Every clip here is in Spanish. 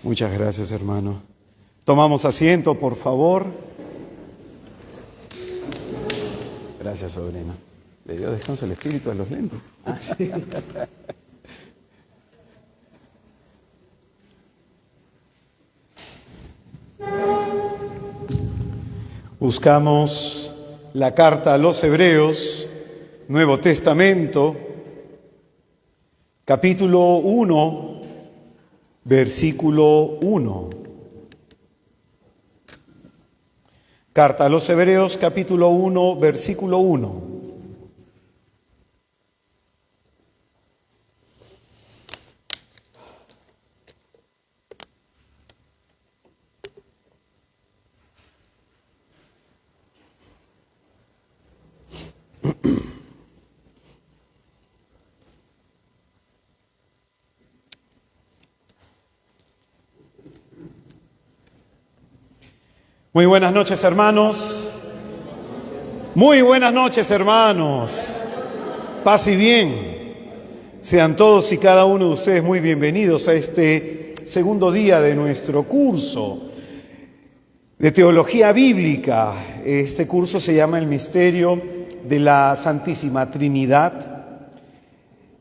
Muchas gracias, hermano. Tomamos asiento, por favor. Gracias, sobrino. Le dio descanso el espíritu a los lentes. Ah, sí. Buscamos la carta a los Hebreos, Nuevo Testamento, capítulo 1, versículo 1. Carta a los Hebreos, capítulo 1, versículo 1. Muy buenas noches, hermanos. Muy buenas noches, hermanos. Paz y bien. Sean todos y cada uno de ustedes muy bienvenidos a este segundo día de nuestro curso de Teología Bíblica. Este curso se llama El Misterio de la Santísima Trinidad.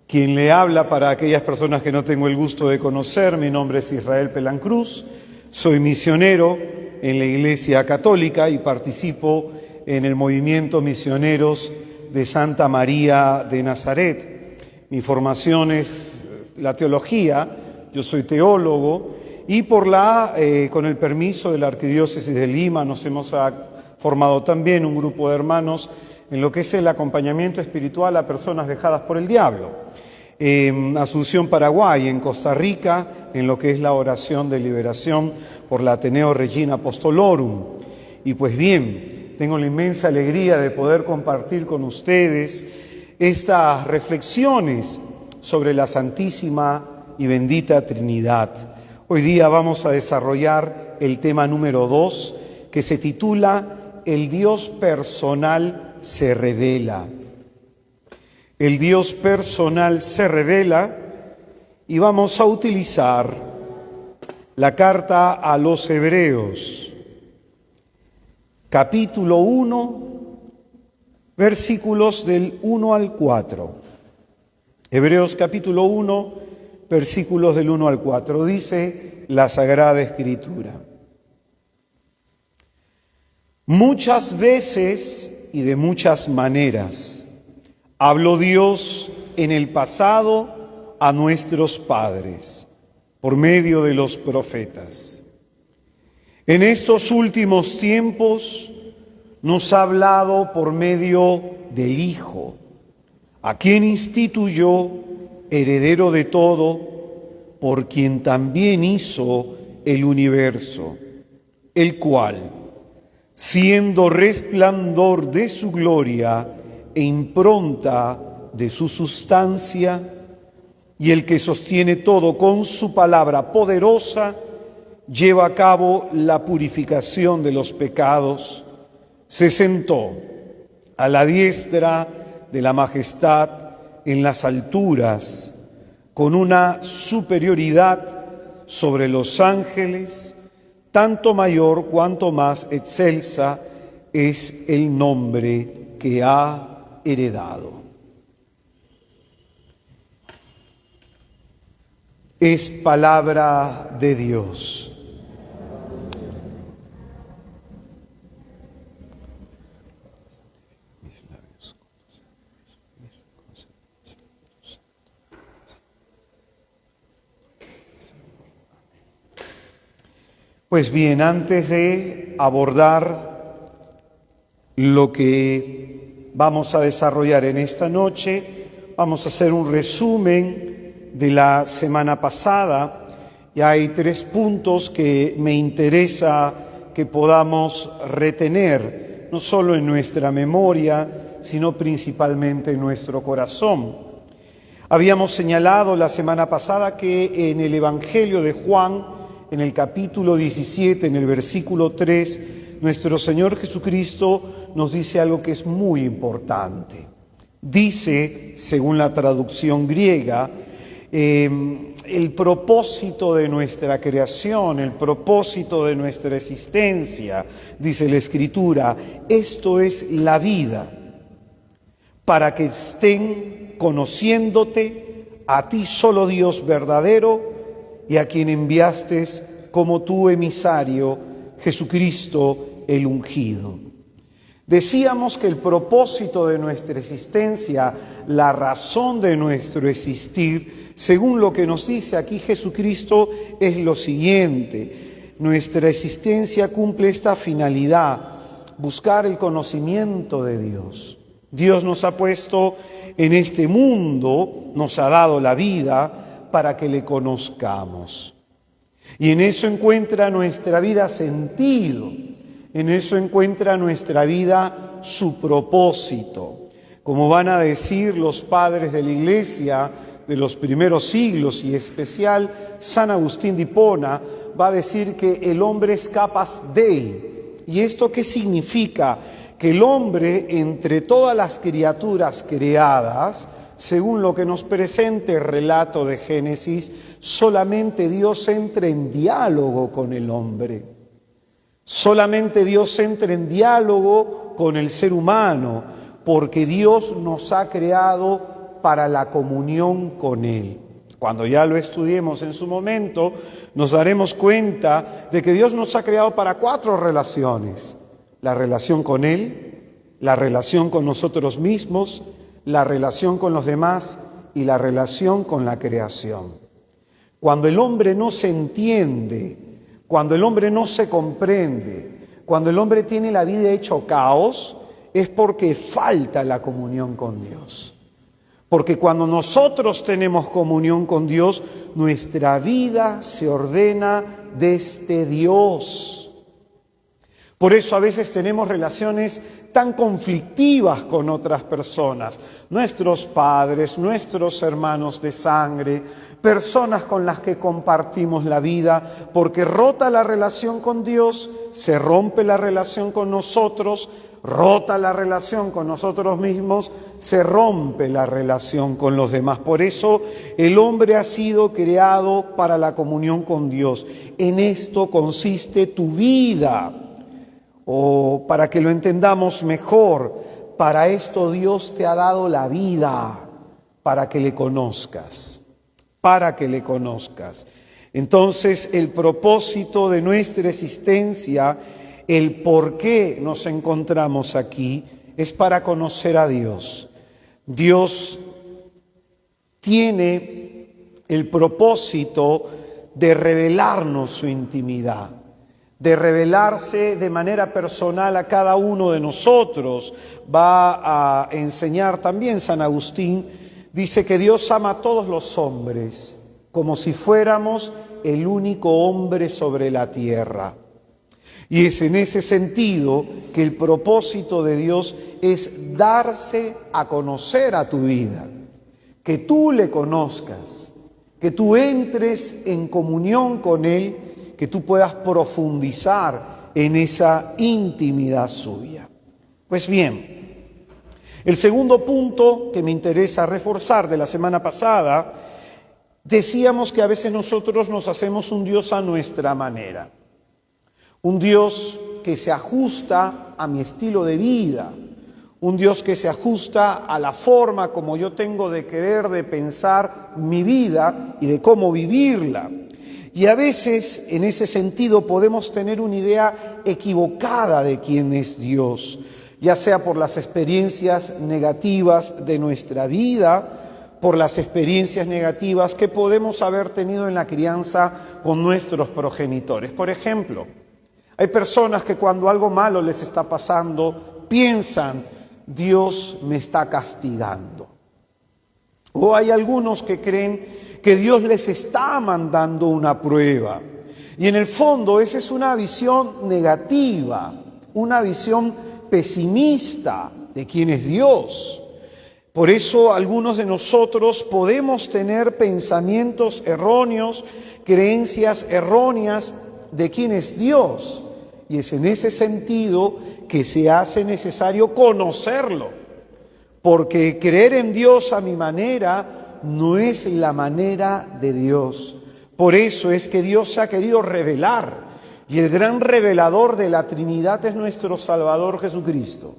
Quien le habla, para aquellas personas que no tengo el gusto de conocer, mi nombre es Israel Pelancruz, soy misionero en la Iglesia Católica y participo en el movimiento Misioneros de Santa María de Nazaret. Mi formación es la teología, yo soy teólogo y con el permiso de la Arquidiócesis de Lima nos hemos formado también un grupo de hermanos en lo que es el acompañamiento espiritual a personas dejadas por el diablo. En Asunción, Paraguay, en Costa Rica, en lo que es la oración de liberación por la Ateneo Regina Apostolorum. Y pues bien, tengo la inmensa alegría de poder compartir con ustedes estas reflexiones sobre la Santísima y Bendita Trinidad. Hoy día vamos a desarrollar el tema número 2, que se titula El Dios personal se revela. El Dios personal se revela y vamos a utilizar la carta a los Hebreos, capítulo 1, versículos del 1 al 4. Hebreos capítulo 1, versículos del 1 al 4. Dice la Sagrada Escritura: muchas veces y de muchas maneras habló Dios en el pasado a nuestros padres, por medio de los profetas. En estos últimos tiempos nos ha hablado por medio del Hijo, a quien instituyó heredero de todo, por quien también hizo el universo, el cual, siendo resplandor de su gloria e impronta de su sustancia, y el que sostiene todo con su palabra poderosa, lleva a cabo la purificación de los pecados, se sentó a la diestra de la majestad en las alturas, con una superioridad sobre los ángeles, tanto mayor cuanto más excelsa es el nombre que ha heredado. Es palabra de Dios. Pues bien, antes de abordar lo que vamos a desarrollar en esta noche, vamos a hacer un resumen de la semana pasada. Y hay 3 puntos que me interesa que podamos retener, no solo en nuestra memoria, sino principalmente en nuestro corazón. Habíamos señalado la semana pasada que en el Evangelio de Juan, en el capítulo 17, en el versículo 3, nuestro Señor Jesucristo nos dice algo que es muy importante. Dice, según la traducción griega, el propósito de nuestra creación, el propósito de nuestra existencia, dice la Escritura, esto es la vida, para que estén conociéndote a ti solo Dios verdadero y a quien enviaste como tu emisario, Jesucristo el ungido. Decíamos que el propósito de nuestra existencia, la razón de nuestro existir, según lo que nos dice aquí Jesucristo, es lo siguiente. Nuestra existencia cumple esta finalidad, buscar el conocimiento de Dios. Dios nos ha puesto en este mundo, nos ha dado la vida para que le conozcamos. Y en eso encuentra nuestra vida sentido, en eso encuentra nuestra vida su propósito. Como van a decir los padres de la Iglesia de los primeros siglos, y especial San Agustín de Hipona, va a decir que el hombre es capaz de. ¿Y esto qué significa? Que el hombre, entre todas las criaturas creadas, según lo que nos presenta el relato de Génesis, solamente Dios entra en diálogo con el hombre. Solamente Dios entra en diálogo con el ser humano, porque Dios nos ha creado para la comunión con Él. Cuando ya lo estudiemos en su momento, nos daremos cuenta de que Dios nos ha creado para 4 relaciones: la relación con Él, la relación con nosotros mismos, la relación con los demás y la relación con la creación. Cuando el hombre no se entiende, cuando el hombre no se comprende, cuando el hombre tiene la vida hecho caos, es porque falta la comunión con Dios. Porque cuando nosotros tenemos comunión con Dios, nuestra vida se ordena desde Dios. Por eso a veces tenemos relaciones tan conflictivas con otras personas, nuestros padres, nuestros hermanos de sangre, personas con las que compartimos la vida, porque rota la relación con Dios, se rompe la relación con nosotros, rota la relación con nosotros mismos, se rompe la relación con los demás. Por eso el hombre ha sido creado para la comunión con Dios. En esto consiste tu vida. O para que lo entendamos mejor, para esto Dios te ha dado la vida, para que le conozcas, para que le conozcas. Entonces, el propósito de nuestra existencia, el por qué nos encontramos aquí, es para conocer a Dios. Dios tiene el propósito de revelarnos su intimidad, de revelarse de manera personal a cada uno de nosotros. Va a enseñar también San Agustín, dice que Dios ama a todos los hombres como si fuéramos el único hombre sobre la tierra. Y es en ese sentido que el propósito de Dios es darse a conocer a tu vida, que tú le conozcas, que tú entres en comunión con Él, que tú puedas profundizar en esa intimidad suya. Pues bien, el segundo punto que me interesa reforzar de la semana pasada, decíamos que a veces nosotros nos hacemos un Dios a nuestra manera, un Dios que se ajusta a mi estilo de vida, un Dios que se ajusta a la forma como yo tengo de querer, de pensar mi vida y de cómo vivirla. Y a veces, en ese sentido, podemos tener una idea equivocada de quién es Dios, ya sea por las experiencias negativas de nuestra vida, por las experiencias negativas que podemos haber tenido en la crianza con nuestros progenitores. Por ejemplo, hay personas que cuando algo malo les está pasando, piensan, Dios me está castigando. O hay algunos que creen que Dios les está mandando una prueba. Y en el fondo esa es una visión negativa, una visión pesimista de quién es Dios. Por eso algunos de nosotros podemos tener pensamientos erróneos, creencias erróneas de quién es Dios. Y es en ese sentido que se hace necesario conocerlo. Porque creer en Dios a mi manera no es la manera de Dios. Por eso es que Dios se ha querido revelar, y el gran revelador de la Trinidad es nuestro Salvador Jesucristo.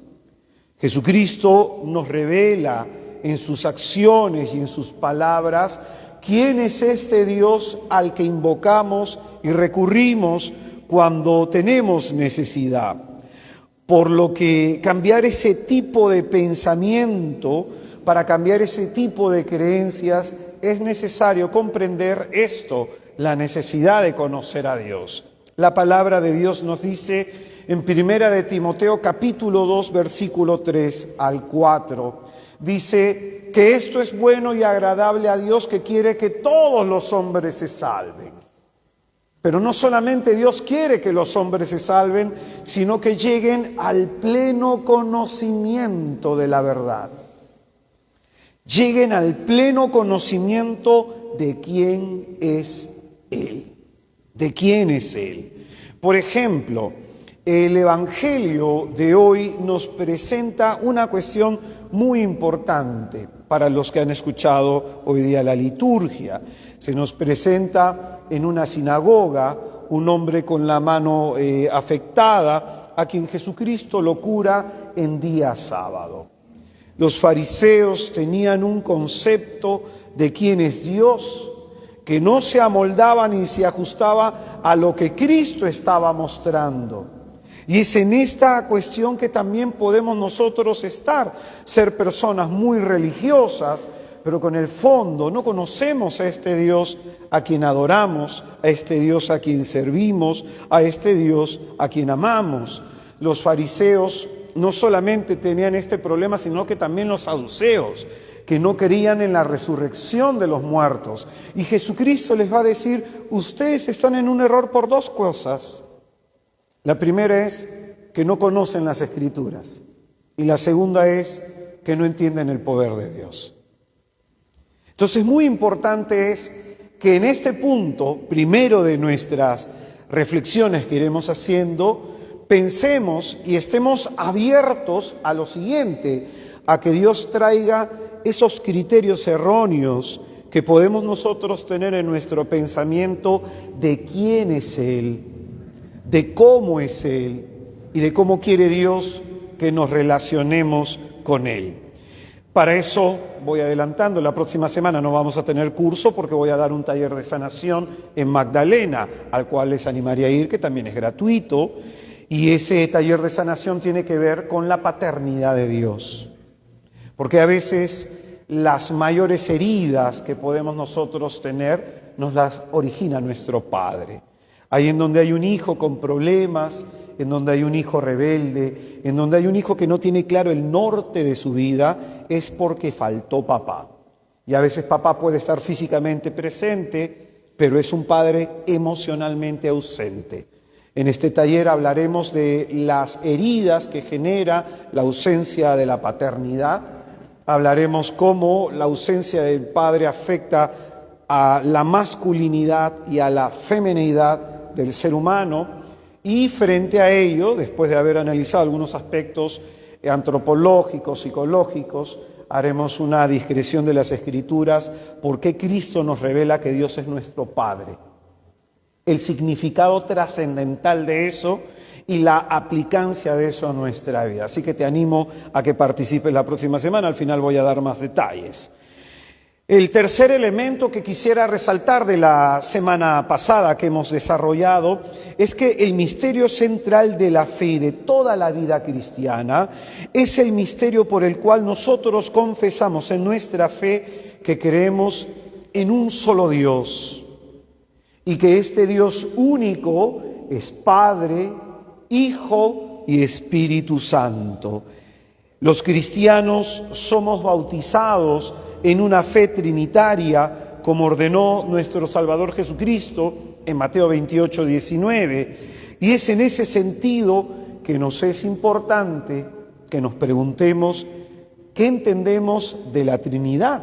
Jesucristo nos revela en sus acciones y en sus palabras quién es este Dios al que invocamos y recurrimos cuando tenemos necesidad. Por lo que cambiar ese tipo de pensamiento, para cambiar ese tipo de creencias, es necesario comprender esto, la necesidad de conocer a Dios. La palabra de Dios nos dice en 1 de Timoteo capítulo 2, versículo 3 al 4, dice que esto es bueno y agradable a Dios, que quiere que todos los hombres se salven. Pero no solamente Dios quiere que los hombres se salven, sino que lleguen al pleno conocimiento de la verdad. Lleguen al pleno conocimiento de quién es Él. ¿De quién es Él? Por ejemplo, el Evangelio de hoy nos presenta una cuestión muy importante para los que han escuchado hoy día la liturgia. Se nos presenta en una sinagoga un hombre con la mano afectada, a quien Jesucristo lo cura en día sábado. Los fariseos tenían un concepto de quién es Dios, que no se amoldaba ni se ajustaba a lo que Cristo estaba mostrando. Y es en esta cuestión que también podemos nosotros estar, ser personas muy religiosas, pero con el fondo no conocemos a este Dios a quien adoramos, a este Dios a quien servimos, a este Dios a quien amamos. Los fariseos no solamente tenían este problema, sino que también los saduceos, que no creían en la resurrección de los muertos. Y Jesucristo les va a decir, ustedes están en un error por dos cosas. La primera es que no conocen las Escrituras, y la segunda es que no entienden el poder de Dios. Entonces, muy importante es que en este punto, primero de nuestras reflexiones que iremos haciendo, pensemos y estemos abiertos a lo siguiente, a que Dios traiga esos criterios erróneos que podemos nosotros tener en nuestro pensamiento de quién es Él, de cómo es Él y de cómo quiere Dios que nos relacionemos con Él. Para eso, voy adelantando, la próxima semana no vamos a tener curso porque voy a dar un taller de sanación en Magdalena, al cual les animaría a ir, que también es gratuito, y ese taller de sanación tiene que ver con la paternidad de Dios. Porque a veces las mayores heridas que podemos nosotros tener nos las origina nuestro Padre. Ahí en donde hay un hijo con problemas, en donde hay un hijo rebelde, en donde hay un hijo que no tiene claro el norte de su vida, es porque faltó papá. Y a veces papá puede estar físicamente presente, pero es un padre emocionalmente ausente. En este taller hablaremos de las heridas que genera la ausencia de la paternidad. Hablaremos cómo la ausencia del padre afecta a la masculinidad y a la feminidad del ser humano, y frente a ello, después de haber analizado algunos aspectos antropológicos, psicológicos, haremos una discreción de las Escrituras, por qué Cristo nos revela que Dios es nuestro Padre, el significado trascendental de eso y la aplicancia de eso a nuestra vida. Así que te animo a que participes la próxima semana, al final voy a dar más detalles. El tercer elemento que quisiera resaltar de la semana pasada que hemos desarrollado es que el misterio central de la fe y de toda la vida cristiana es el misterio por el cual nosotros confesamos en nuestra fe que creemos en un solo Dios y que este Dios único es Padre, Hijo y Espíritu Santo. Los cristianos somos bautizados en una fe trinitaria, como ordenó nuestro Salvador Jesucristo en Mateo 28, 19. Y es en ese sentido que nos es importante que nos preguntemos qué entendemos de la Trinidad,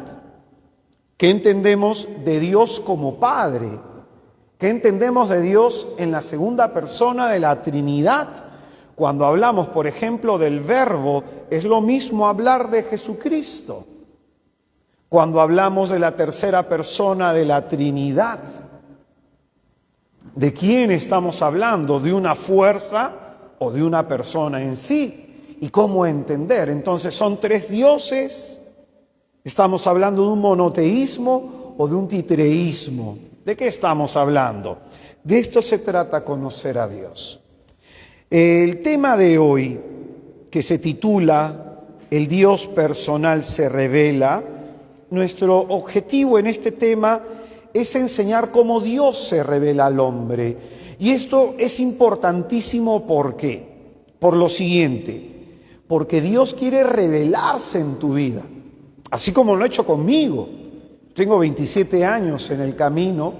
qué entendemos de Dios como Padre, qué entendemos de Dios en la segunda persona de la Trinidad. Cuando hablamos, por ejemplo, del Verbo, es lo mismo hablar de Jesucristo. cuando hablamos de la tercera persona de la Trinidad. ¿De quién estamos hablando? ¿De una fuerza o de una persona en sí? ¿Y cómo entender? Entonces, ¿son tres dioses? ¿Estamos hablando de un monoteísmo o de un titreísmo? ¿De qué estamos hablando? De esto se trata, conocer a Dios. El tema de hoy, que se titula El Dios personal se revela, nuestro objetivo en este tema es enseñar cómo Dios se revela al hombre. Y esto es importantísimo, ¿por qué? Por lo siguiente, porque Dios quiere revelarse en tu vida, así como lo ha hecho conmigo. Tengo 27 años en el camino,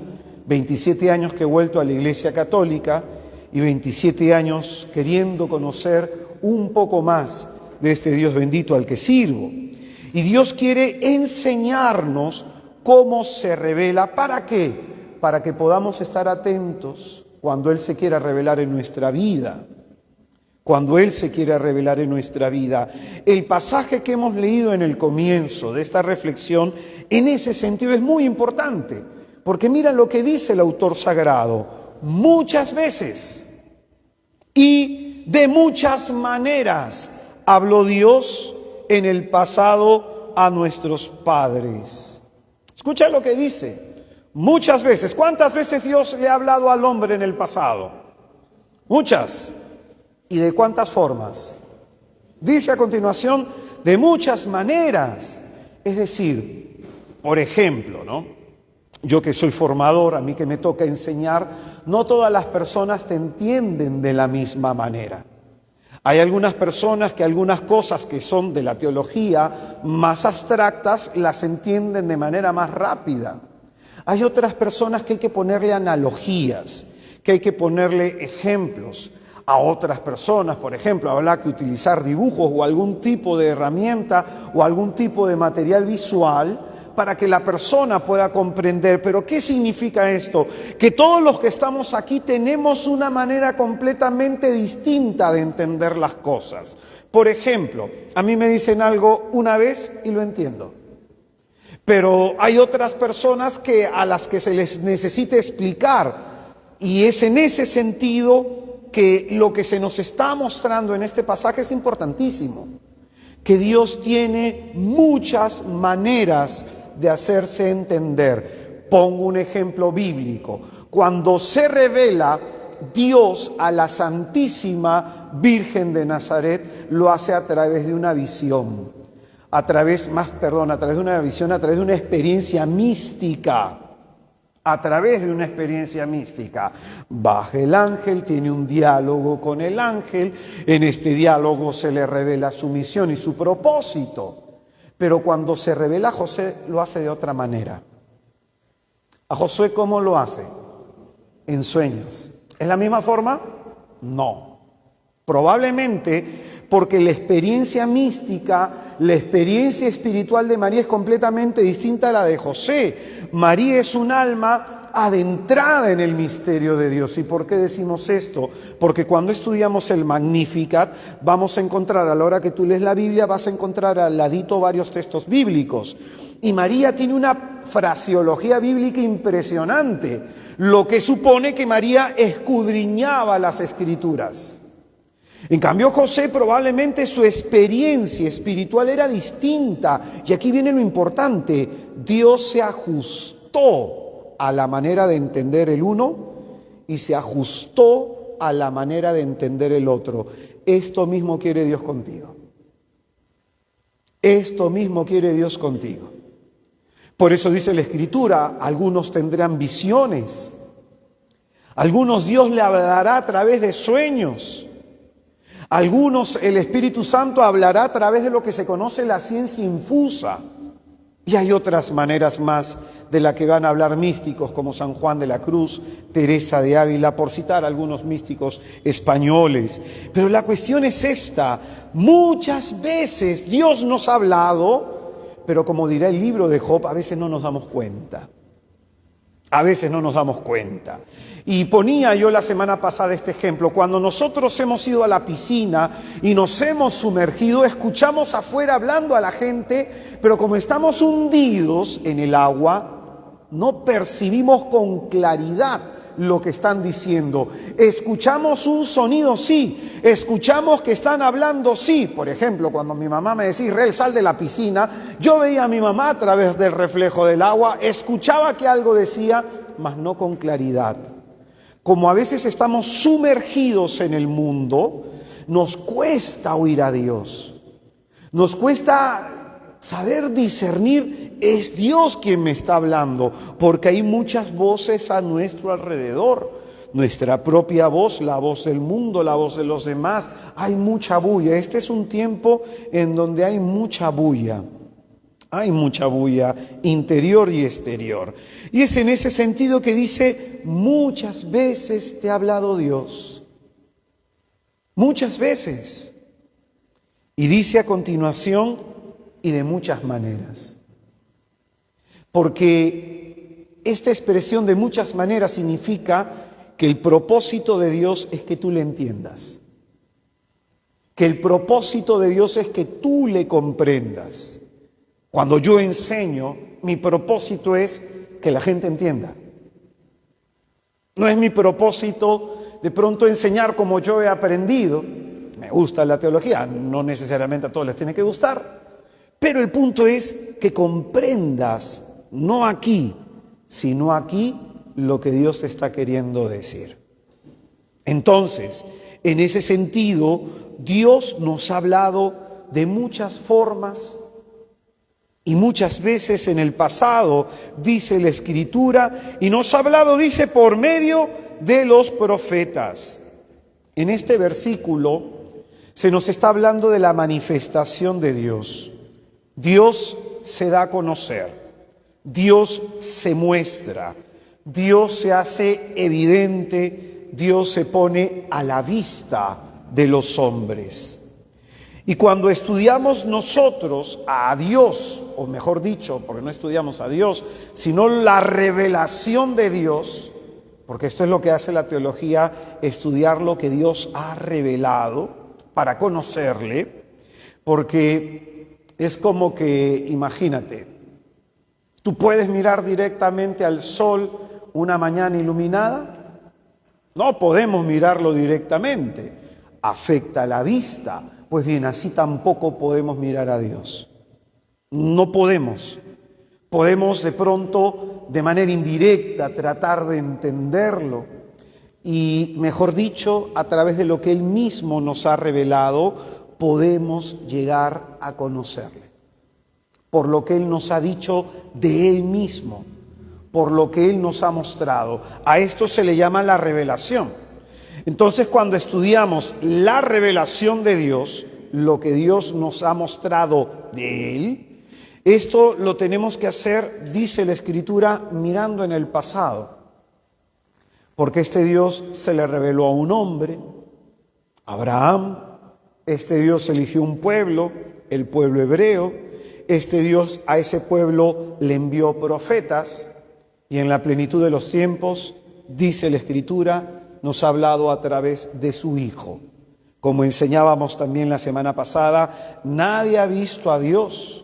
27 años que he vuelto a la Iglesia Católica y 27 años queriendo conocer un poco más de este Dios bendito al que sirvo. Y Dios quiere enseñarnos cómo se revela. ¿Para qué? Para que podamos estar atentos cuando Él se quiera revelar en nuestra vida. Cuando Él se quiera revelar en nuestra vida. El pasaje que hemos leído en el comienzo de esta reflexión, en ese sentido es muy importante. Porque mira lo que dice el autor sagrado. Muchas veces y de muchas maneras habló Dios en el pasado a nuestros padres. Escucha lo que dice. Muchas veces. ¿Cuántas veces Dios le ha hablado al hombre en el pasado? Muchas. ¿Y de cuántas formas? Dice a continuación, de muchas maneras. Es decir, por ejemplo, ¿no? Yo que soy formador, a mí que me toca enseñar, no todas las personas te entienden de la misma manera. Hay algunas personas que algunas cosas que son de la teología más abstractas las entienden de manera más rápida. Hay otras personas que hay que ponerle analogías, que hay que ponerle ejemplos. A otras personas, por ejemplo, habrá que utilizar dibujos o algún tipo de herramienta o algún tipo de material visual para que la persona pueda comprender. Pero ¿qué significa esto? Que todos los que estamos aquí tenemos una manera completamente distinta de entender las cosas. Por ejemplo, a mí me dicen algo una vez y lo entiendo. Pero hay otras personas a las que se les necesita explicar. Y es en ese sentido que lo que se nos está mostrando en este pasaje es importantísimo. Que Dios tiene muchas maneras de hacerse entender. Pongo un ejemplo bíblico. Cuando se revela Dios a la Santísima Virgen de Nazaret, lo hace a través de una visión, a través de una visión, a través de una experiencia mística. A través de una experiencia mística. Baja el ángel, tiene un diálogo con el ángel, en este diálogo se le revela su misión y su propósito. Pero cuando se revela a José, lo hace de otra manera. ¿A Josué cómo lo hace? En sueños. ¿Es la misma forma? No. Probablemente porque la experiencia mística, la experiencia espiritual de María es completamente distinta a la de José. María es un alma adentrada en el misterio de Dios. ¿Y por qué decimos esto? Porque cuando estudiamos el Magnificat vamos a encontrar, a la hora que tú lees la Biblia, vas a encontrar al ladito varios textos bíblicos. Y María tiene una fraseología bíblica impresionante, lo que supone que María escudriñaba las Escrituras. En cambio, José probablemente su experiencia espiritual era distinta. Y aquí viene lo importante. Dios se ajustó a la manera de entender el uno y se ajustó a la manera de entender el otro. Esto mismo quiere Dios contigo. Esto mismo quiere Dios contigo. Por eso dice la Escritura, algunos tendrán visiones. Algunos Dios le hablará a través de sueños. Algunos el Espíritu Santo hablará a través de lo que se conoce la ciencia infusa. Y hay otras maneras más de la que van a hablar místicos como San Juan de la Cruz, Teresa de Ávila, por citar algunos místicos españoles. Pero la cuestión es esta. Muchas veces Dios nos ha hablado, pero como dirá el libro de Job, a veces no nos damos cuenta. A veces no nos damos cuenta. Y ponía yo la semana pasada este ejemplo. Cuando nosotros hemos ido a la piscina y nos hemos sumergido, escuchamos afuera hablando a la gente, pero como estamos hundidos en el agua, no percibimos con claridad lo que están diciendo. Escuchamos un sonido, sí. Escuchamos que están hablando, sí. Por ejemplo, cuando mi mamá me decía, Israel, sal de la piscina, yo veía a mi mamá a través del reflejo del agua, escuchaba que algo decía, mas no con claridad. Como a veces estamos sumergidos en el mundo, nos cuesta oír a Dios. Nos cuesta saber discernir, es Dios quien me está hablando, porque hay muchas voces a nuestro alrededor. Nuestra propia voz, la voz del mundo, la voz de los demás. Hay mucha bulla. Este es un tiempo en donde hay mucha bulla. Hay mucha bulla interior y exterior. Y es en ese sentido que dice, muchas veces te ha hablado Dios. Muchas veces. Y dice a continuación, y de muchas maneras. Porque esta expresión de muchas maneras significa que el propósito de Dios es que tú le entiendas. Que el propósito de Dios es que tú le comprendas. Cuando yo enseño, mi propósito es que la gente entienda. No es mi propósito de pronto enseñar como yo he aprendido. Me gusta la teología, no necesariamente a todos les tiene que gustar. Pero el punto es que comprendas, no aquí, sino aquí, lo que Dios te está queriendo decir. Entonces, en ese sentido, Dios nos ha hablado de muchas formas. Y muchas veces en el pasado, dice la Escritura, y nos ha hablado, dice, por medio de los profetas. En este versículo se nos está hablando de la manifestación de Dios. Dios se da a conocer, Dios se muestra, Dios se hace evidente, Dios se pone a la vista de los hombres. Y cuando estudiamos nosotros a Dios, o mejor dicho, porque no estudiamos a Dios, sino la revelación de Dios, porque esto es lo que hace la teología, estudiar lo que Dios ha revelado para conocerle, porque es como que, imagínate, tú puedes mirar directamente al sol una mañana iluminada, no podemos mirarlo directamente, afecta la vista. Pues bien, así tampoco podemos mirar a Dios. No podemos. Podemos de pronto, de manera indirecta, tratar de entenderlo. Y, mejor dicho, a través de lo que Él mismo nos ha revelado, podemos llegar a conocerle. Por lo que Él nos ha dicho de Él mismo, por lo que Él nos ha mostrado. A esto se le llama la revelación. Entonces, cuando estudiamos la revelación de Dios, lo que Dios nos ha mostrado de Él, esto lo tenemos que hacer, dice la Escritura, mirando en el pasado. Porque este Dios se le reveló a un hombre, Abraham. Este Dios eligió un pueblo, el pueblo hebreo. Este Dios a ese pueblo le envió profetas. Y en la plenitud de los tiempos, dice la Escritura, nos ha hablado a través de su Hijo. Como enseñábamos también la semana pasada, nadie ha visto a Dios,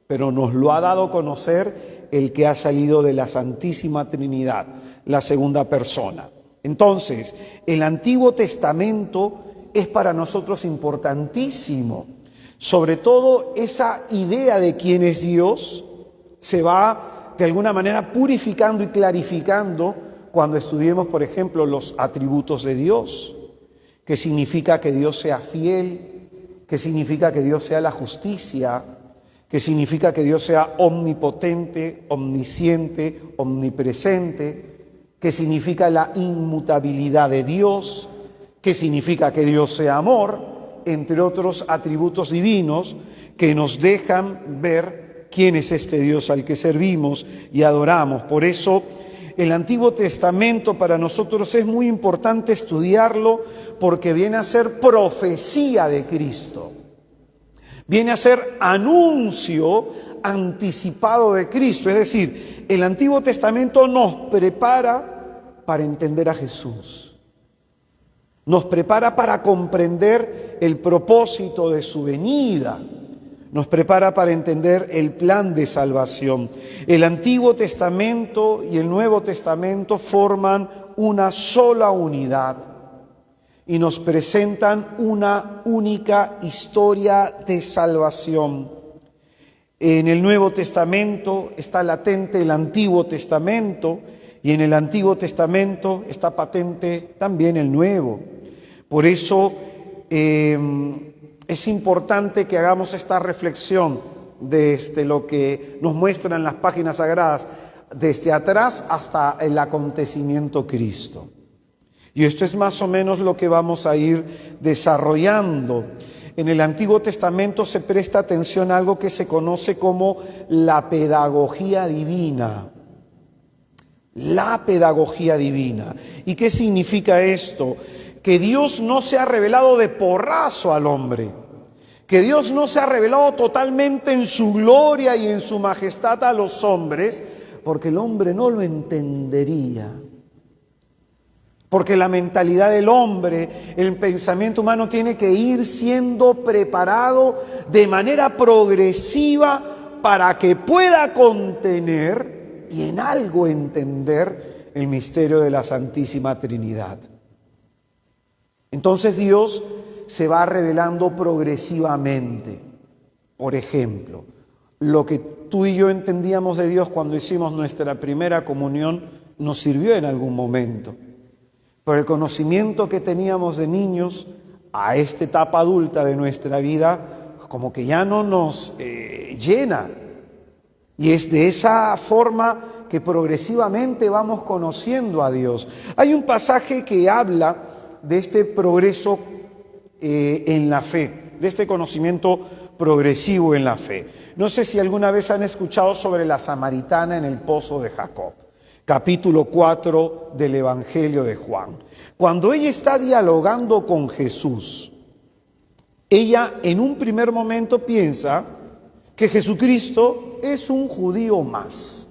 pero nos lo ha dado a conocer el que ha salido de la Santísima Trinidad, la segunda persona. Entonces, el Antiguo Testamento es para nosotros importantísimo. Sobre todo esa idea de quién es Dios se va de alguna manera purificando y clarificando cuando estudiemos, por ejemplo, los atributos de Dios, que significa que Dios sea fiel, que significa que Dios sea la justicia, que significa que Dios sea omnipotente, omnisciente, omnipresente, que significa la inmutabilidad de Dios, que significa que Dios sea amor, entre otros atributos divinos que nos dejan ver quién es este Dios al que servimos y adoramos. Por eso, el Antiguo Testamento para nosotros es muy importante estudiarlo porque viene a ser profecía de Cristo. Viene a ser anuncio anticipado de Cristo. Es decir, El Antiguo Testamento nos prepara para entender a Jesús. Nos prepara para comprender el propósito de su venida. Nos prepara para entender el plan de salvación. El Antiguo Testamento y el Nuevo Testamento forman una sola unidad y nos presentan una única historia de salvación. En el Nuevo Testamento está latente el Antiguo Testamento y en el Antiguo Testamento está patente también el Nuevo. Por eso es importante que hagamos esta reflexión desde lo que nos muestran las páginas sagradas, desde atrás hasta el acontecimiento Cristo. Y esto es más o menos lo que vamos a ir desarrollando. En el Antiguo Testamento se presta atención a algo que se conoce como la pedagogía divina. La pedagogía divina. ¿Y qué significa esto? Que Dios no se ha revelado de porrazo al hombre, que Dios no se ha revelado totalmente en su gloria y en su majestad a los hombres, porque el hombre no lo entendería. Porque la mentalidad del hombre, el pensamiento humano tiene que ir siendo preparado de manera progresiva para que pueda contener y en algo entender el misterio de la Santísima Trinidad. Entonces Dios se va revelando progresivamente. Por ejemplo, lo que tú y yo entendíamos de Dios cuando hicimos nuestra primera comunión nos sirvió en algún momento. Pero el conocimiento que teníamos de niños a esta etapa adulta de nuestra vida como que ya no nos llena. Y es de esa forma que progresivamente vamos conociendo a Dios. Hay un pasaje que habla de este progreso en la fe, de este conocimiento progresivo en la fe. No sé si alguna vez han escuchado sobre la samaritana en el pozo de Jacob, capítulo 4 del Evangelio de Juan. Cuando ella está dialogando con Jesús, ella en un primer momento piensa que Jesucristo es un judío más.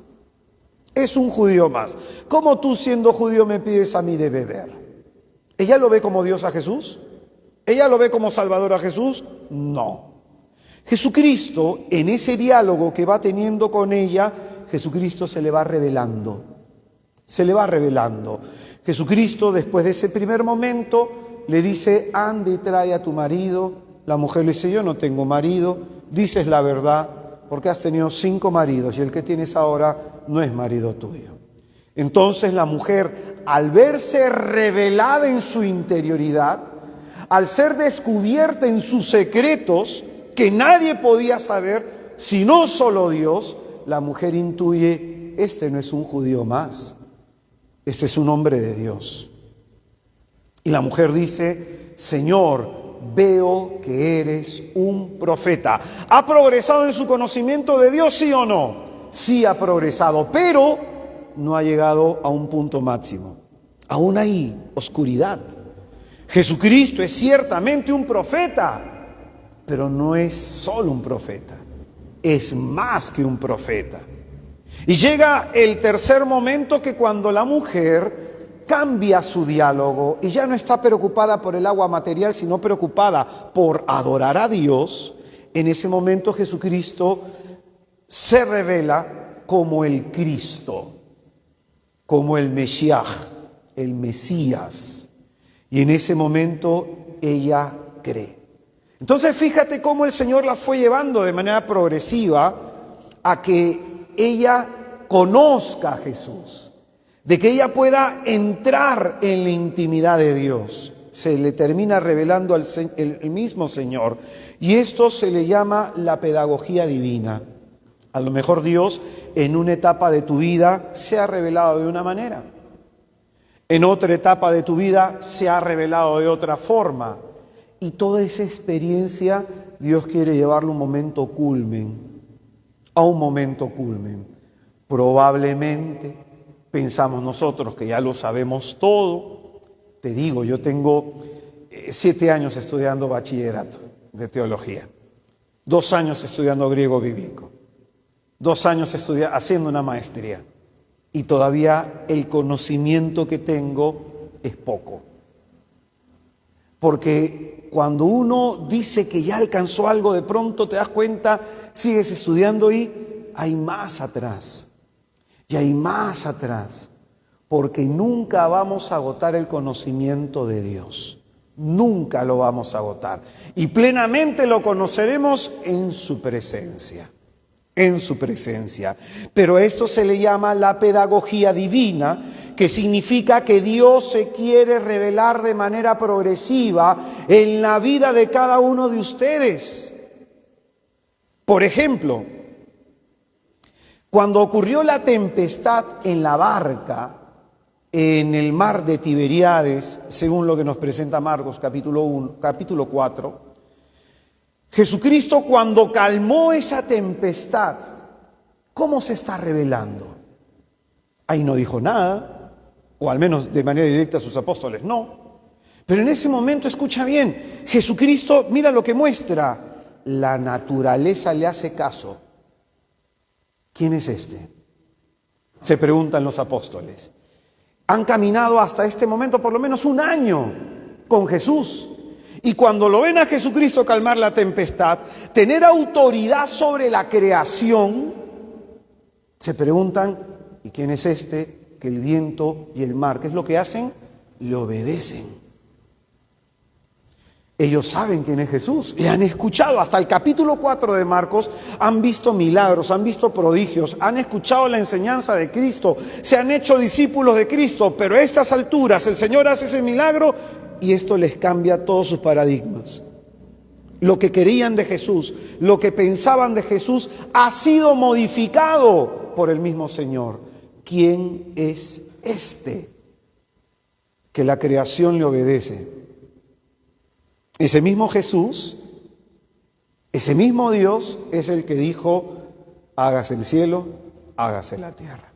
Es un judío más. ¿Cómo tú siendo judío me pides a mí de beber? ¿Ella lo ve como Dios a Jesús? ¿Ella lo ve como Salvador a Jesús? No. Jesucristo, en ese diálogo que va teniendo con ella, Jesucristo se le va revelando. Se le va revelando. Jesucristo, después de ese primer momento, le dice, anda y trae a tu marido. La mujer le dice, yo no tengo marido. Dices la verdad, porque has tenido 5 maridos y el que tienes ahora no es marido tuyo. Entonces la mujer, al verse revelada en su interioridad, al ser descubierta en sus secretos, que nadie podía saber, sino solo Dios, la mujer intuye, este no es un judío más, este es un hombre de Dios. Y la mujer dice, Señor, veo que eres un profeta. ¿Ha progresado en su conocimiento de Dios, sí o no? Sí ha progresado, pero no ha llegado a un punto máximo. Aún hay oscuridad. Jesucristo es ciertamente un profeta, pero no es solo un profeta, es más que un profeta. Y llega el tercer momento, que cuando la mujer cambia su diálogo y ya no está preocupada por el agua material, sino preocupada por adorar a Dios, en ese momento Jesucristo se revela como el Cristo, como el Mesías, el Mesías. Y en ese momento ella cree. Entonces fíjate cómo el Señor la fue llevando de manera progresiva a que ella conozca a Jesús, de que ella pueda entrar en la intimidad de Dios. Se le termina revelando el mismo Señor. Y esto se le llama la pedagogía divina. A lo mejor Dios en una etapa de tu vida se ha revelado de una manera. En otra etapa de tu vida se ha revelado de otra forma. Y toda esa experiencia Dios quiere llevarlo a un momento culmen. A un momento culmen. Probablemente pensamos nosotros que ya lo sabemos todo. Te digo, yo tengo 7 años estudiando bachillerato de teología. 2 años estudiando griego bíblico. 2 años haciendo una maestría y todavía el conocimiento que tengo es poco. Porque cuando uno dice que ya alcanzó algo, de pronto te das cuenta, sigues estudiando y hay más atrás. Y hay más atrás. Porque nunca vamos a agotar el conocimiento de Dios. Nunca lo vamos a agotar. Y plenamente lo conoceremos en su presencia. En su presencia. Pero a esto se le llama la pedagogía divina, que significa que Dios se quiere revelar de manera progresiva en la vida de cada uno de ustedes. Por ejemplo, cuando ocurrió la tempestad en la barca, en el mar de Tiberíades, según lo que nos presenta Marcos capítulo 4, Jesucristo, cuando calmó esa tempestad, ¿cómo se está revelando? Ahí no dijo nada, o al menos de manera directa a sus apóstoles no. Pero en ese momento, escucha bien, Jesucristo, mira lo que muestra, la naturaleza le hace caso. ¿Quién es este? Se preguntan los apóstoles. Han caminado hasta este momento por lo menos 1 año con Jesús. Y cuando lo ven a Jesucristo calmar la tempestad, tener autoridad sobre la creación, se preguntan, ¿y quién es este? Que el viento y el mar, ¿qué es lo que hacen? Le obedecen. Ellos saben quién es Jesús, le han escuchado. Hasta el capítulo 4 de Marcos han visto milagros, han visto prodigios, han escuchado la enseñanza de Cristo, se han hecho discípulos de Cristo, pero a estas alturas el Señor hace ese milagro y esto les cambia todos sus paradigmas. Lo que querían de Jesús, lo que pensaban de Jesús ha sido modificado por el mismo Señor. ¿Quién es este que la creación le obedece? Ese mismo Jesús, ese mismo Dios es el que dijo, hágase el cielo, hágase la tierra.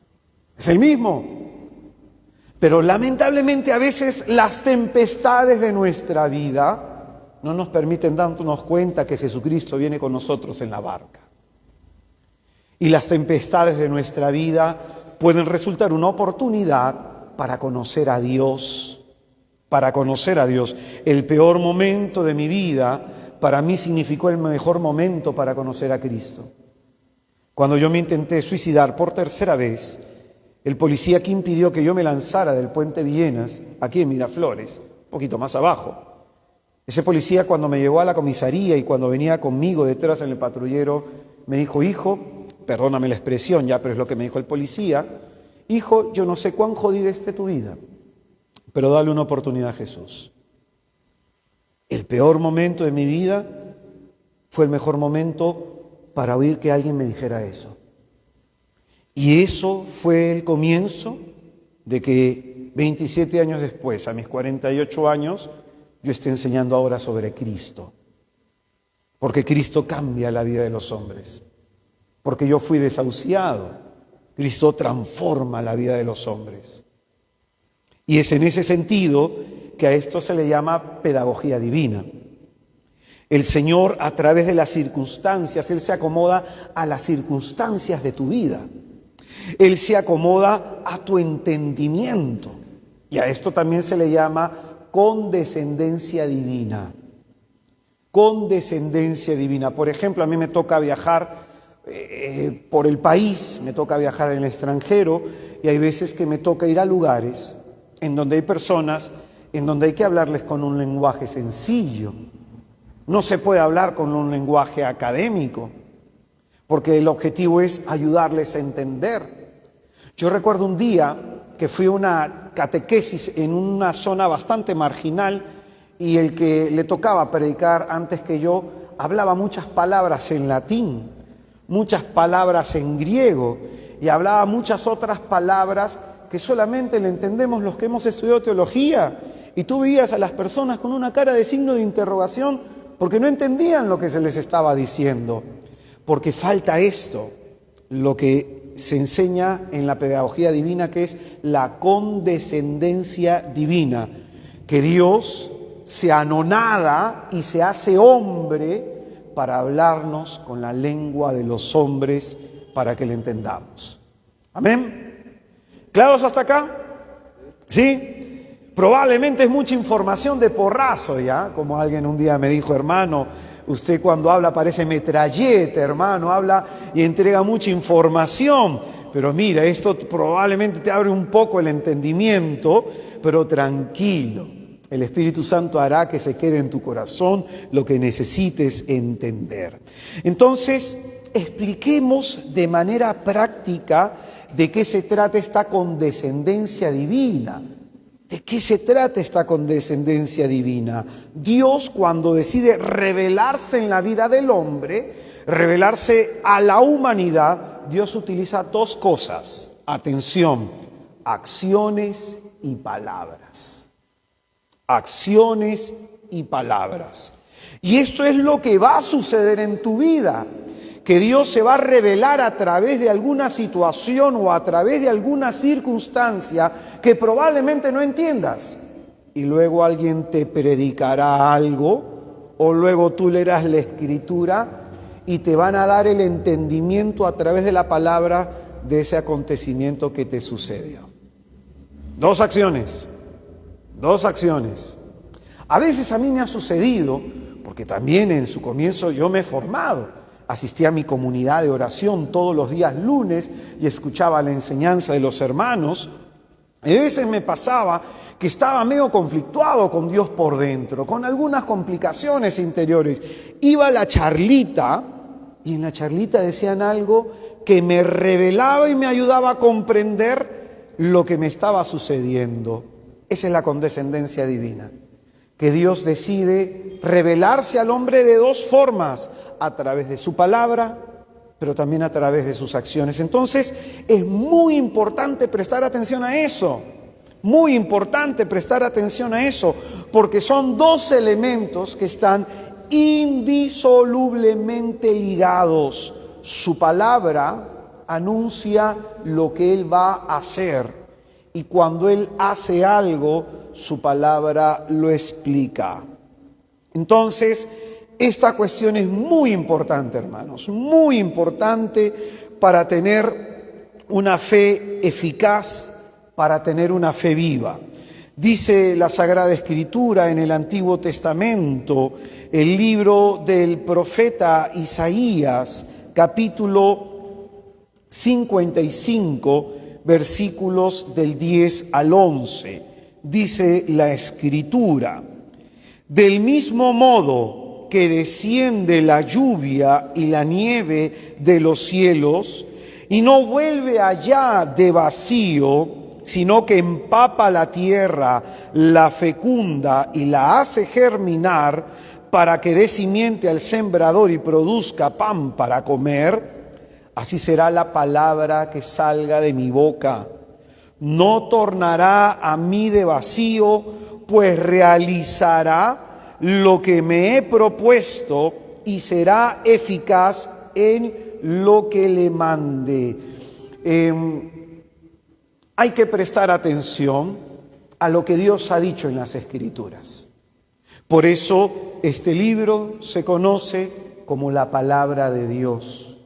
Es el mismo. Pero lamentablemente a veces las tempestades de nuestra vida no nos permiten darnos cuenta que Jesucristo viene con nosotros en la barca. Y las tempestades de nuestra vida pueden resultar una oportunidad para conocer a Dios. Para conocer a Dios. El peor momento de mi vida para mí significó el mejor momento para conocer a Cristo. Cuando yo me intenté suicidar por 3ª vez, el policía que impidió que yo me lanzara del puente Villenas, aquí en Miraflores, un poquito más abajo, ese policía cuando me llevó a la comisaría y cuando venía conmigo detrás en el patrullero, me dijo, hijo, perdóname la expresión ya, pero es lo que me dijo el policía, hijo, yo no sé cuán jodida esté tu vida, pero dale una oportunidad a Jesús. El peor momento de mi vida fue el mejor momento para oír que alguien me dijera eso. Y eso fue el comienzo de que 27 años después, a mis 48 años, yo esté enseñando ahora sobre Cristo. Porque Cristo cambia la vida de los hombres. Porque yo fui desahuciado. Cristo transforma la vida de los hombres. Y es en ese sentido que a esto se le llama pedagogía divina. El Señor, a través de las circunstancias, Él se acomoda a las circunstancias de tu vida. Él se acomoda a tu entendimiento. Y a esto también se le llama condescendencia divina. Condescendencia divina. Por ejemplo, a mí me toca viajar por el país, me toca viajar en el extranjero y hay veces que me toca ir a lugares en donde hay personas, en donde hay que hablarles con un lenguaje sencillo. No se puede hablar con un lenguaje académico, porque el objetivo es ayudarles a entender. Yo recuerdo un día que fui a una catequesis en una zona bastante marginal y el que le tocaba predicar antes que yo hablaba muchas palabras en latín, muchas palabras en griego y hablaba muchas otras palabras que solamente le entendemos los que hemos estudiado teología. Y tú veías a las personas con una cara de signo de interrogación porque no entendían lo que se les estaba diciendo. Porque falta esto, lo que se enseña en la pedagogía divina, que es la condescendencia divina, que Dios se anonada y se hace hombre para hablarnos con la lengua de los hombres para que le entendamos. ¿Amén? ¿Claros hasta acá? ¿Sí? Probablemente es mucha información de porrazo ya, como alguien un día me dijo, hermano, usted cuando habla parece metralleta, hermano, habla y entrega mucha información. Pero mira, esto probablemente te abre un poco el entendimiento, pero tranquilo. El Espíritu Santo hará que se quede en tu corazón lo que necesites entender. Entonces, expliquemos de manera práctica de qué se trata esta condescendencia divina. ¿De qué se trata esta condescendencia divina? Dios, cuando decide revelarse en la vida del hombre, revelarse a la humanidad, Dios utiliza dos cosas. Atención, acciones y palabras. Acciones y palabras. Y esto es lo que va a suceder en tu vida, que Dios se va a revelar a través de alguna situación o a través de alguna circunstancia que probablemente no entiendas. Y luego alguien te predicará algo, o luego tú leerás la Escritura y te van a dar el entendimiento a través de la palabra de ese acontecimiento que te sucedió. Dos acciones. A veces a mí me ha sucedido, porque también en su comienzo yo me he formado. Asistí a mi comunidad de oración todos los días lunes y escuchaba la enseñanza de los hermanos. Y a veces me pasaba que estaba medio conflictuado con Dios por dentro, con algunas complicaciones interiores. Iba a la charlita y en la charlita decían algo que me revelaba y me ayudaba a comprender lo que me estaba sucediendo. Esa es la condescendencia divina, que Dios decide revelarse al hombre de dos formas, a través de su palabra, pero también a través de sus acciones. Entonces, es muy importante prestar atención a eso, muy importante prestar atención a eso, porque son dos elementos que están indisolublemente ligados. Su palabra anuncia lo que Él va a hacer, y cuando Él hace algo, su palabra lo explica. Entonces, esta cuestión es muy importante, hermanos, muy importante para tener una fe eficaz, para tener una fe viva. Dice la Sagrada Escritura en el Antiguo Testamento, el libro del profeta Isaías, capítulo 55, versículos del 10 al 11. Dice la Escritura: del mismo modo que desciende la lluvia y la nieve de los cielos, y no vuelve allá de vacío, sino que empapa la tierra, la fecunda y la hace germinar, para que dé simiente al sembrador y produzca pan para comer, así será la palabra que salga de mi boca. No tornará a mí de vacío, pues realizará lo que me he propuesto y será eficaz en lo que le mande. Hay que prestar atención a lo que Dios ha dicho en las Escrituras. Por eso este libro se conoce como la palabra de Dios.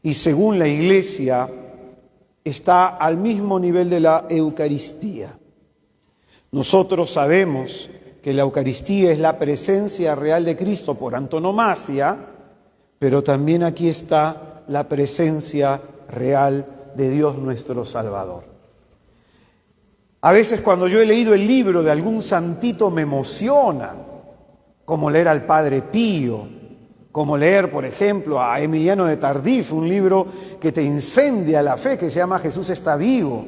Y según la Iglesia, está al mismo nivel de la Eucaristía. Nosotros sabemos que la Eucaristía es la presencia real de Cristo por antonomasia, pero también aquí está la presencia real de Dios nuestro Salvador. A veces cuando yo he leído el libro de algún santito me emociona, como leer al Padre Pío, como leer, por ejemplo, a Emiliano de Tardif, un libro que te incendia la fe, que se llama Jesús está vivo.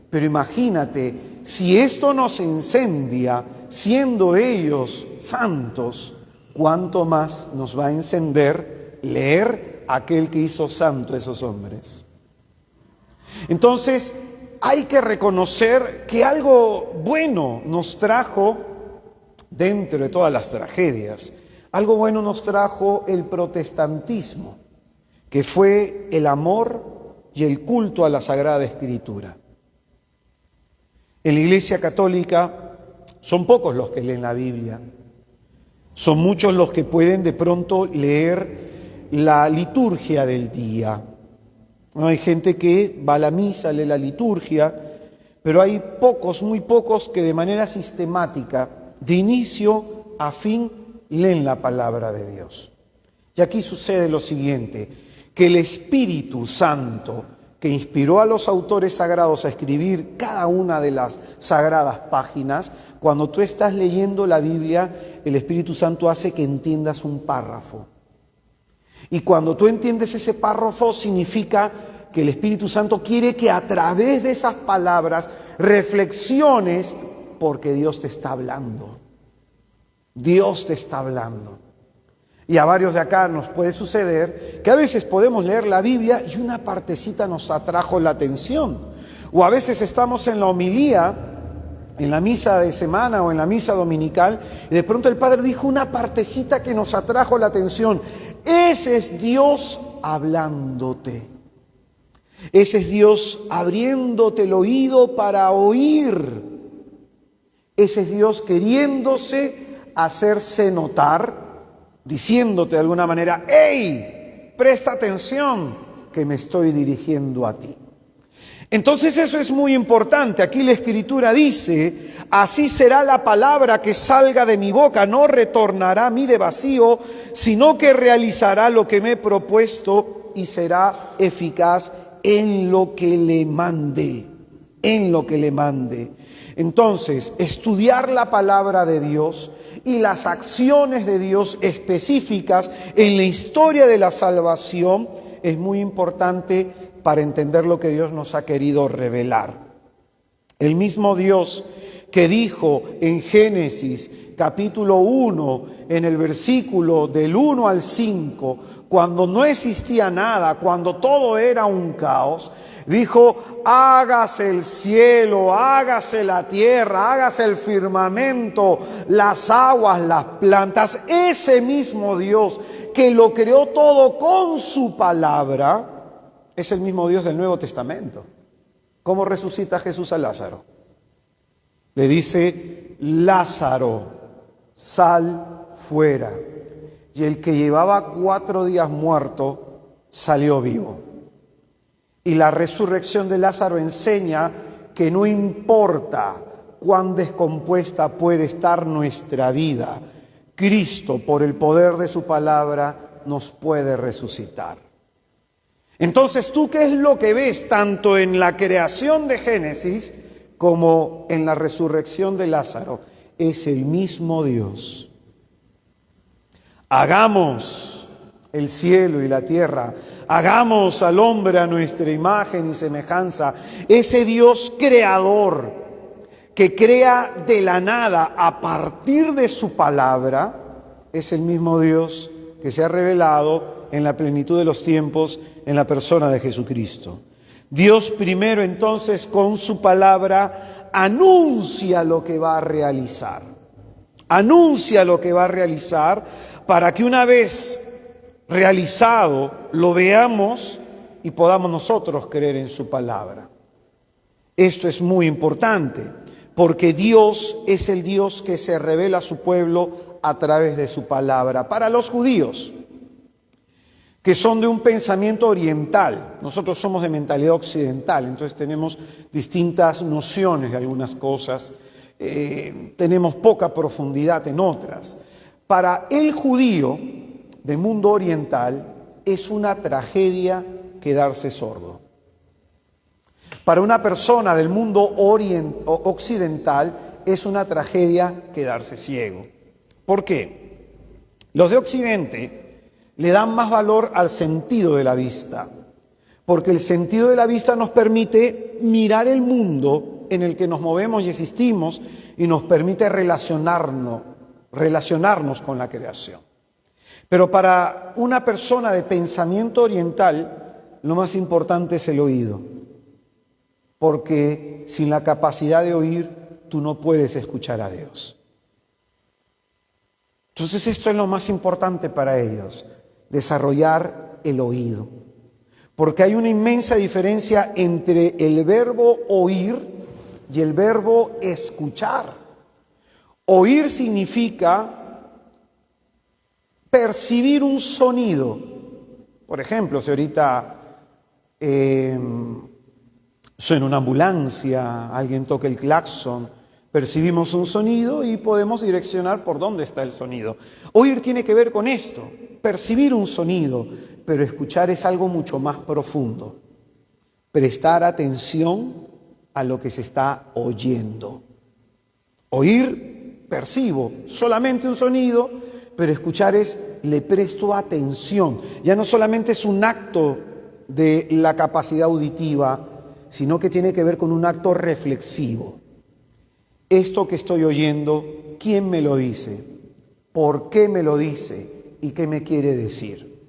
Pero imagínate, si esto nos incendia, siendo ellos santos, ¿cuánto más nos va a encender leer a aquel que hizo santo a esos hombres? Entonces, hay que reconocer que algo bueno nos trajo dentro de todas las tragedias. Algo bueno nos trajo el protestantismo, que fue el amor y el culto a la Sagrada Escritura. En la Iglesia Católica son pocos los que leen la Biblia. Son muchos los que pueden de pronto leer la liturgia del día. No, hay gente que va a la misa, lee la liturgia, pero hay pocos, muy pocos, que de manera sistemática, de inicio a fin, leen la palabra de Dios. Y aquí sucede lo siguiente, que el Espíritu Santo, que inspiró a los autores sagrados a escribir cada una de las sagradas páginas, cuando tú estás leyendo la Biblia, el Espíritu Santo hace que entiendas un párrafo. Y cuando tú entiendes ese párrafo, significa que el Espíritu Santo quiere que a través de esas palabras reflexiones, porque Dios te está hablando. Dios te está hablando. Y a varios de acá nos puede suceder que a veces podemos leer la Biblia y una partecita nos atrajo la atención. O a veces estamos en la homilía, en la misa de semana o en la misa dominical, y de pronto el Padre dijo una partecita que nos atrajo la atención. Ese es Dios hablándote. Ese es Dios abriéndote el oído para oír. Ese es Dios queriéndose hacerse notar, diciéndote de alguna manera, ¡hey! Presta atención que me estoy dirigiendo a ti. Entonces eso es muy importante. Aquí la Escritura dice, así será la palabra que salga de mi boca, no retornará a mí de vacío, sino que realizará lo que me he propuesto y será eficaz en lo que le mande, en lo que le mande. Entonces, estudiar la palabra de Dios y las acciones de Dios específicas en la historia de la salvación es muy importante para entender lo que Dios nos ha querido revelar. El mismo Dios que dijo en Génesis capítulo 1, en el versículo del 1 al 5, cuando no existía nada, cuando todo era un caos, dijo, hágase el cielo, hágase la tierra, hágase el firmamento, las aguas, las plantas. Ese mismo Dios que lo creó todo con su palabra, es el mismo Dios del Nuevo Testamento. ¿Cómo resucita Jesús a Lázaro? Le dice, Lázaro, sal fuera. Y el que llevaba 4 días muerto, salió vivo. Y la resurrección de Lázaro enseña que no importa cuán descompuesta puede estar nuestra vida, Cristo, por el poder de su palabra, nos puede resucitar. Entonces, ¿tú qué es lo que ves tanto en la creación de Génesis como en la resurrección de Lázaro? Es el mismo Dios. Hagamos el cielo y la tierra, hagamos al hombre a nuestra imagen y semejanza. Ese Dios creador que crea de la nada a partir de su palabra, es el mismo Dios que se ha revelado en la plenitud de los tiempos en la persona de Jesucristo. Dios primero entonces con su palabra anuncia lo que va a realizar. Anuncia lo que va a realizar para que una vez realizado lo veamos y podamos nosotros creer en su palabra. Esto es muy importante porque Dios es el Dios que se revela a su pueblo a través de su palabra. Para los judíos, que son de un pensamiento oriental, nosotros somos de mentalidad occidental, entonces tenemos distintas nociones de algunas cosas, tenemos poca profundidad en otras. Para el judío del mundo oriental es una tragedia quedarse sordo. Para una persona del mundo occidental es una tragedia quedarse ciego. ¿Por qué? Los de Occidente le dan más valor al sentido de la vista, porque el sentido de la vista nos permite mirar el mundo en el que nos movemos y existimos y nos permite relacionarnos con la creación. Pero para una persona de pensamiento oriental, lo más importante es el oído, porque sin la capacidad de oír, tú no puedes escuchar a Dios. Entonces esto es lo más importante para ellos, desarrollar el oído. Porque hay una inmensa diferencia entre el verbo oír y el verbo escuchar. Oír significa percibir un sonido. Por ejemplo, si ahorita suena una ambulancia, alguien toca el claxon, percibimos un sonido y podemos direccionar por dónde está el sonido. Oír tiene que ver con esto, percibir un sonido, pero escuchar es algo mucho más profundo. Prestar atención a lo que se está oyendo. Oír, percibo solamente un sonido, pero escuchar es, le presto atención. Ya no solamente es un acto de la capacidad auditiva, sino que tiene que ver con un acto reflexivo. Esto que estoy oyendo, ¿quién me lo dice? ¿Por qué me lo dice? ¿Y qué me quiere decir?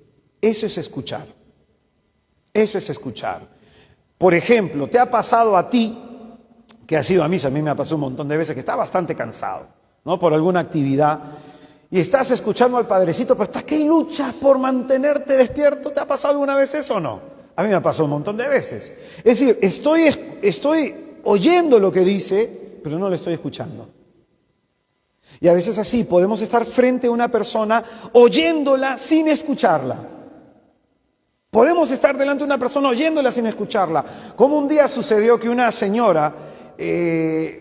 Eso es escuchar. Eso es escuchar. Por ejemplo, ¿te ha pasado a ti, que has ido a misa? A mí me ha pasado un montón de veces que estás bastante cansado, ¿no? Por alguna actividad, y estás escuchando al Padrecito, pero estás que luchas por mantenerte despierto. ¿Te ha pasado alguna vez eso o no? A mí me ha pasado un montón de veces. Es decir, estoy oyendo lo que dice, pero no lo estoy escuchando. Y a veces así podemos estar frente a una persona oyéndola sin escucharla. Podemos estar delante de una persona oyéndola sin escucharla. Como un día sucedió que una señora,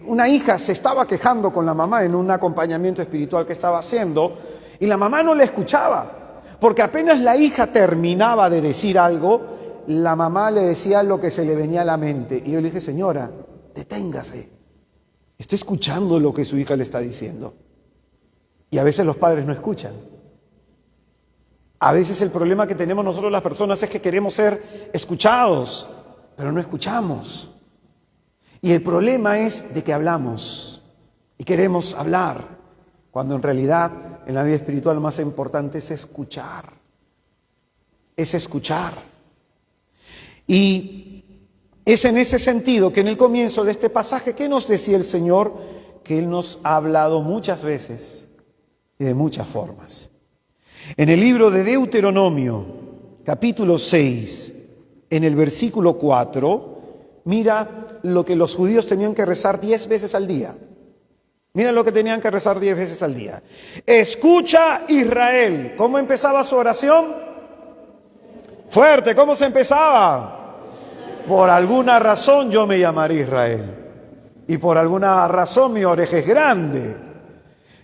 una hija se estaba quejando con la mamá en un acompañamiento espiritual que estaba haciendo, y la mamá no le escuchaba, porque apenas la hija terminaba de decir algo, la mamá le decía lo que se le venía a la mente. Y yo le dije, señora, deténgase. Está escuchando lo que su hija le está diciendo. Y a veces los padres no escuchan. A veces el problema que tenemos nosotros las personas es que queremos ser escuchados, pero no escuchamos. Y el problema es de que hablamos y queremos hablar, cuando en realidad en la vida espiritual lo más importante es escuchar. Es escuchar. Y es en ese sentido que en el comienzo de este pasaje, ¿qué nos decía el Señor? Que Él nos ha hablado muchas veces y de muchas formas. En el libro de Deuteronomio, capítulo 6, en el versículo 4, mira lo que los judíos tenían que rezar 10 veces al día. Mira lo que tenían que rezar 10 veces al día. Escucha, Israel. ¿Cómo empezaba su oración? Fuerte, ¿cómo se empezaba? Por alguna razón yo me llamaré Israel. Y por alguna razón mi oreja es grande.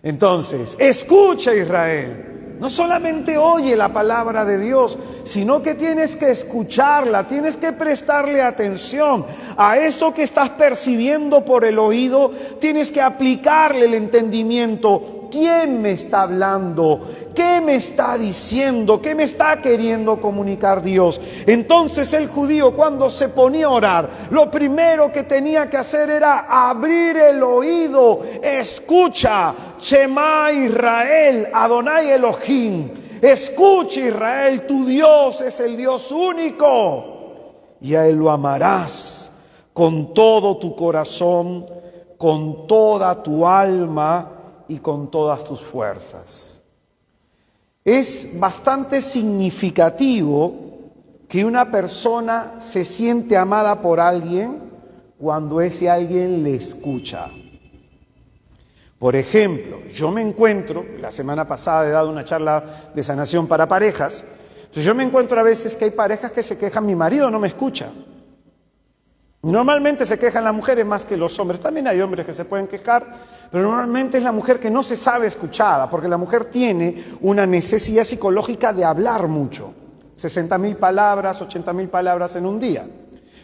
Entonces, escucha, Israel. No solamente oye la palabra de Dios, sino que tienes que escucharla, tienes que prestarle atención a esto que estás percibiendo por el oído, tienes que aplicarle el entendimiento. ¿Quién me está hablando? ¿Qué me está diciendo? ¿Qué me está queriendo comunicar Dios? Entonces el judío, cuando se ponía a orar, lo primero que tenía que hacer era abrir el oído. Escucha, Shema Israel, Adonai Elohim. Escucha, Israel, tu Dios es el Dios único. Y a Él lo amarás con todo tu corazón, con toda tu alma y con todas tus fuerzas. Es bastante significativo que una persona se siente amada por alguien cuando ese alguien le escucha. Por ejemplo, yo me encuentro, la semana pasada he dado una charla de sanación para parejas, entonces yo me encuentro a veces que hay parejas que se quejan, mi marido no me escucha. Normalmente se quejan las mujeres más que los hombres, también hay hombres que se pueden quejar, pero normalmente es la mujer que no se sabe escuchada, porque la mujer tiene una necesidad psicológica de hablar mucho, 60.000 palabras, 80.000 palabras en un día.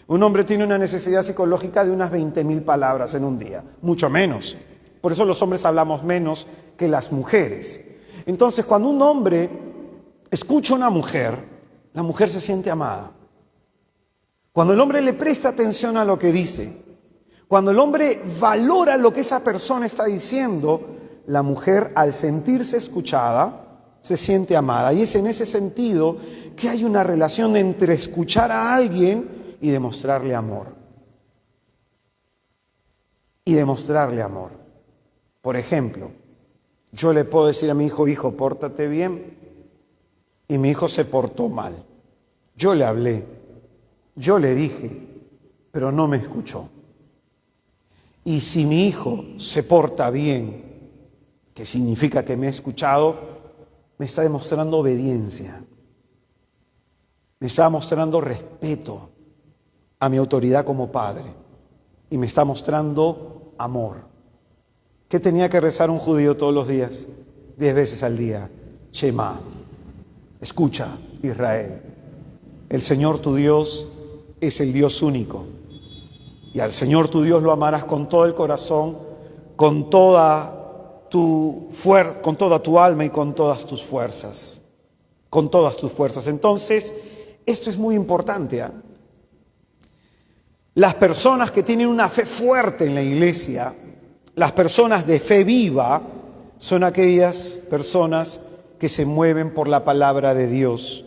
Un hombre tiene una necesidad psicológica de unas 20.000 palabras en un día, mucho menos. Por eso los hombres hablamos menos que las mujeres. Entonces, cuando un hombre escucha a una mujer, la mujer se siente amada. Cuando el hombre le presta atención a lo que dice, cuando el hombre valora lo que esa persona está diciendo, la mujer, al sentirse escuchada, se siente amada. Y es en ese sentido que hay una relación entre escuchar a alguien y demostrarle amor. Y demostrarle amor. Por ejemplo, yo le puedo decir a mi hijo, hijo, pórtate bien. Y mi hijo se portó mal. Yo le hablé, yo le dije, pero no me escuchó. Y si mi hijo se porta bien, que significa que me ha escuchado, me está demostrando obediencia. Me está mostrando respeto. a mi autoridad como padre y me está mostrando amor. ¿Qué tenía que rezar un judío todos los días? 10 veces al día. Shema, escucha, Israel. El Señor tu Dios es el Dios único. Y al Señor tu Dios lo amarás con todo el corazón, con toda tu alma y con todas tus fuerzas. Con todas tus fuerzas. Entonces, esto es muy importante, ¿eh? Las personas que tienen una fe fuerte en la iglesia, las personas de fe viva, son aquellas personas que se mueven por la palabra de Dios.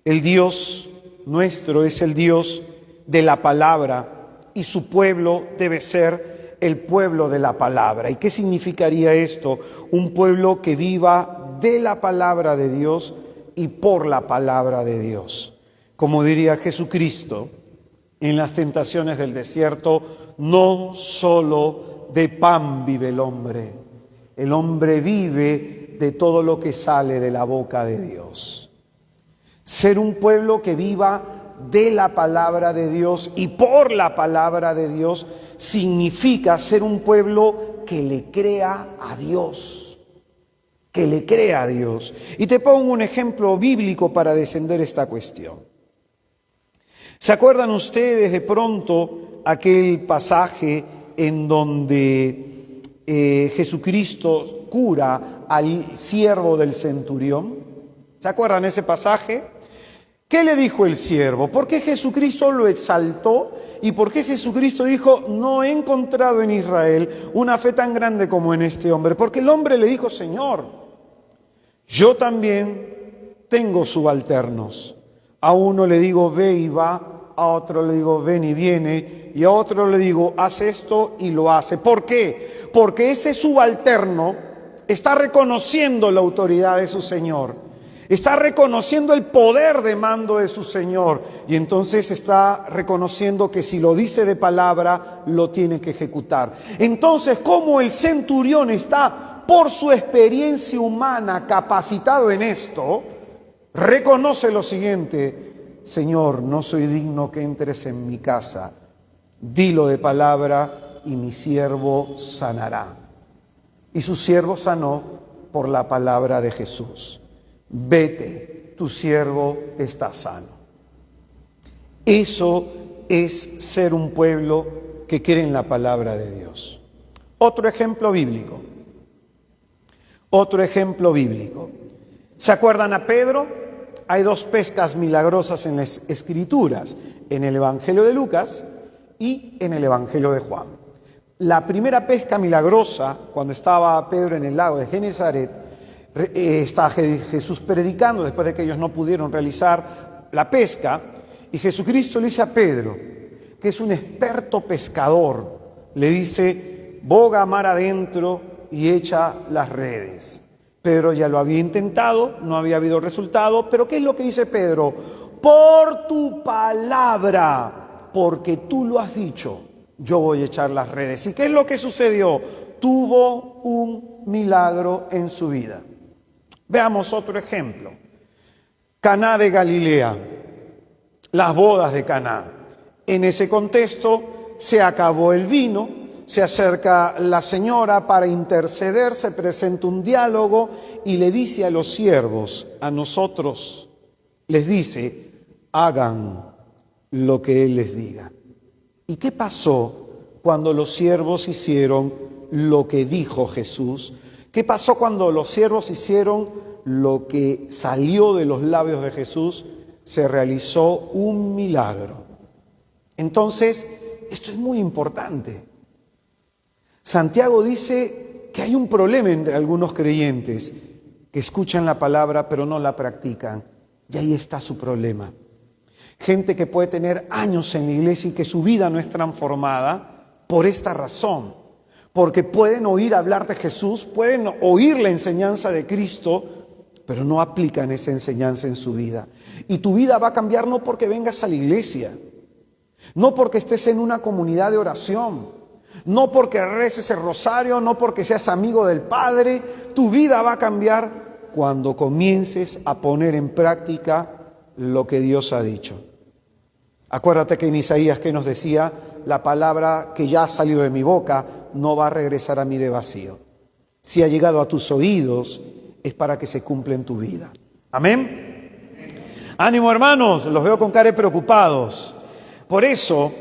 El Dios nuestro es el Dios de la palabra y su pueblo debe ser el pueblo de la palabra. ¿Y qué significaría esto? Un pueblo que viva de la palabra de Dios y por la palabra de Dios. Como diría Jesucristo en las tentaciones del desierto, no solo de pan vive el hombre vive de todo lo que sale de la boca de Dios. Ser un pueblo que viva de la palabra de Dios y por la palabra de Dios significa ser un pueblo que le crea a Dios, que le crea a Dios. Y te pongo un ejemplo bíblico para descender esta cuestión. ¿Se acuerdan ustedes de pronto aquel pasaje en donde Jesucristo cura al siervo del centurión? ¿Se acuerdan ese pasaje? ¿Qué le dijo el siervo? ¿Por qué Jesucristo lo exaltó? ¿Y por qué Jesucristo dijo, no he encontrado en Israel una fe tan grande como en este hombre? Porque el hombre le dijo, Señor, yo también tengo subalternos. A uno le digo, ve y va, a otro le digo, ven y viene, y a otro le digo, haz esto y lo hace. ¿Por qué? Porque ese subalterno está reconociendo la autoridad de su Señor, está reconociendo el poder de mando de su Señor, y entonces está reconociendo que si lo dice de palabra, lo tiene que ejecutar. Entonces, como el centurión está, por su experiencia humana, capacitado en esto, reconoce lo siguiente: Señor, no soy digno que entres en mi casa, dilo de palabra y mi siervo sanará. Y su siervo sanó por la palabra de Jesús. Vete, tu siervo está sano. Eso es ser un pueblo que cree en la palabra de Dios. Otro ejemplo bíblico. ¿Se acuerdan a Pedro? Hay 2 pescas milagrosas en las Escrituras, en el Evangelio de Lucas y en el Evangelio de Juan. La primera pesca milagrosa, cuando estaba Pedro en el lago de Genesaret, está Jesús predicando después de que ellos no pudieron realizar la pesca, y Jesucristo le dice a Pedro, que es un experto pescador, le dice, boga mar adentro y echa las redes. Pedro ya lo había intentado, no había habido resultado, pero ¿qué es lo que dice Pedro? Por tu palabra, porque tú lo has dicho, yo voy a echar las redes. ¿Y qué es lo que sucedió? Tuvo un milagro en su vida. Veamos otro ejemplo. Caná de Galilea, las bodas de Caná. En ese contexto se acabó el vino. Se acerca la señora para interceder, se presenta un diálogo y le dice a los siervos, a nosotros, les dice, hagan lo que él les diga. ¿Y qué pasó cuando los siervos hicieron lo que dijo Jesús? ¿Qué pasó cuando los siervos hicieron lo que salió de los labios de Jesús? Se realizó un milagro. Entonces, esto es muy importante. Santiago dice que hay un problema entre algunos creyentes que escuchan la palabra pero no la practican. Y ahí está su problema. Gente que puede tener años en la iglesia y que su vida no es transformada por esta razón. Porque pueden oír hablar de Jesús, pueden oír la enseñanza de Cristo, pero no aplican esa enseñanza en su vida. Y tu vida va a cambiar no porque vengas a la iglesia, no porque estés en una comunidad de oración, no porque reces el rosario, no porque seas amigo del Padre. Tu vida va a cambiar cuando comiences a poner en práctica lo que Dios ha dicho. Acuérdate que en Isaías que nos decía, la palabra que ya ha salido de mi boca no va a regresar a mí de vacío. Si ha llegado a tus oídos, es para que se cumpla en tu vida. Amén. Ánimo, hermanos, los veo con cara preocupados. Por eso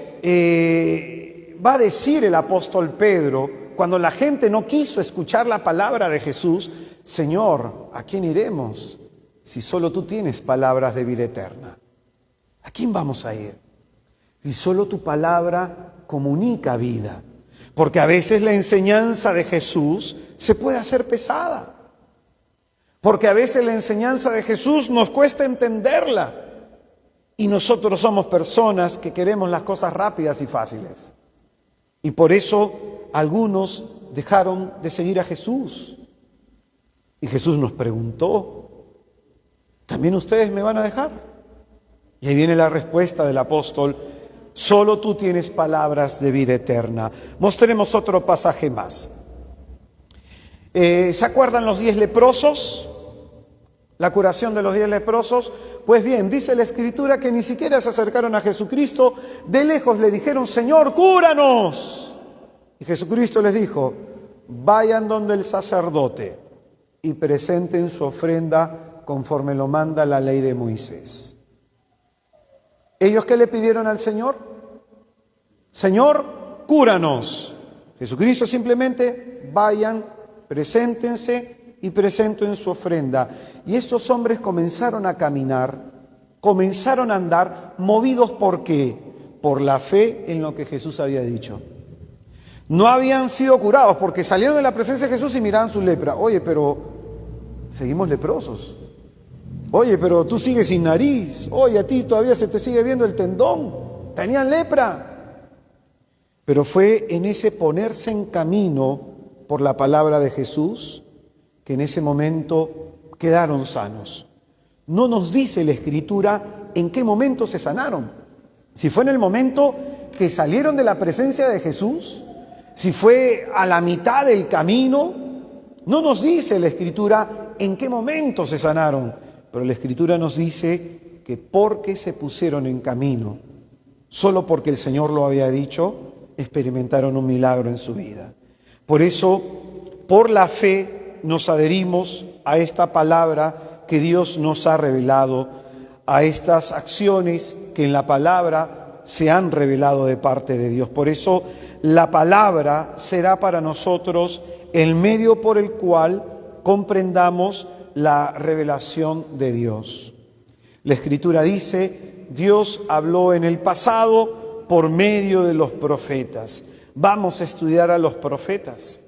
va a decir el apóstol Pedro, cuando la gente no quiso escuchar la palabra de Jesús, Señor, ¿a quién iremos si solo tú tienes palabras de vida eterna? ¿A quién vamos a ir? Si solo tu palabra comunica vida. Porque a veces la enseñanza de Jesús se puede hacer pesada. Porque a veces la enseñanza de Jesús nos cuesta entenderla. Y nosotros somos personas que queremos las cosas rápidas y fáciles. Y por eso algunos dejaron de seguir a Jesús. Y Jesús nos preguntó, ¿también ustedes me van a dejar? Y ahí viene la respuesta del apóstol, solo tú tienes palabras de vida eterna. Mostremos otro pasaje más. ¿Se acuerdan los 10 leprosos? La curación de los 10 leprosos. Pues bien, dice la Escritura que ni siquiera se acercaron a Jesucristo, de lejos le dijeron, Señor, cúranos. Y Jesucristo les dijo, vayan donde el sacerdote y presenten su ofrenda conforme lo manda la ley de Moisés. ¿Ellos qué le pidieron al Señor? Señor, cúranos. Jesucristo simplemente, vayan, preséntense y presenten su ofrenda. Y estos hombres comenzaron a caminar, comenzaron a andar, movidos ¿por qué? Por la fe en lo que Jesús había dicho. No habían sido curados porque salieron de la presencia de Jesús y miraban su lepra. Oye, pero seguimos leprosos. Oye, pero tú sigues sin nariz. Oye, a ti todavía se te sigue viendo el tendón. Tenían lepra. Pero fue en ese ponerse en camino por la palabra de Jesús que en ese momento quedaron sanos. No nos dice la Escritura en qué momento se sanaron. Si fue en el momento que salieron de la presencia de Jesús, si fue a la mitad del camino, no nos dice la Escritura en qué momento se sanaron. Pero la Escritura nos dice que porque se pusieron en camino, solo porque el Señor lo había dicho, experimentaron un milagro en su vida. Por eso, por la fe, nos adherimos a esta palabra que Dios nos ha revelado, a estas acciones que en la palabra se han revelado de parte de Dios. Por eso, la palabra será para nosotros el medio por el cual comprendamos la revelación de Dios. La Escritura dice, Dios habló en el pasado por medio de los profetas. Vamos a estudiar a los profetas.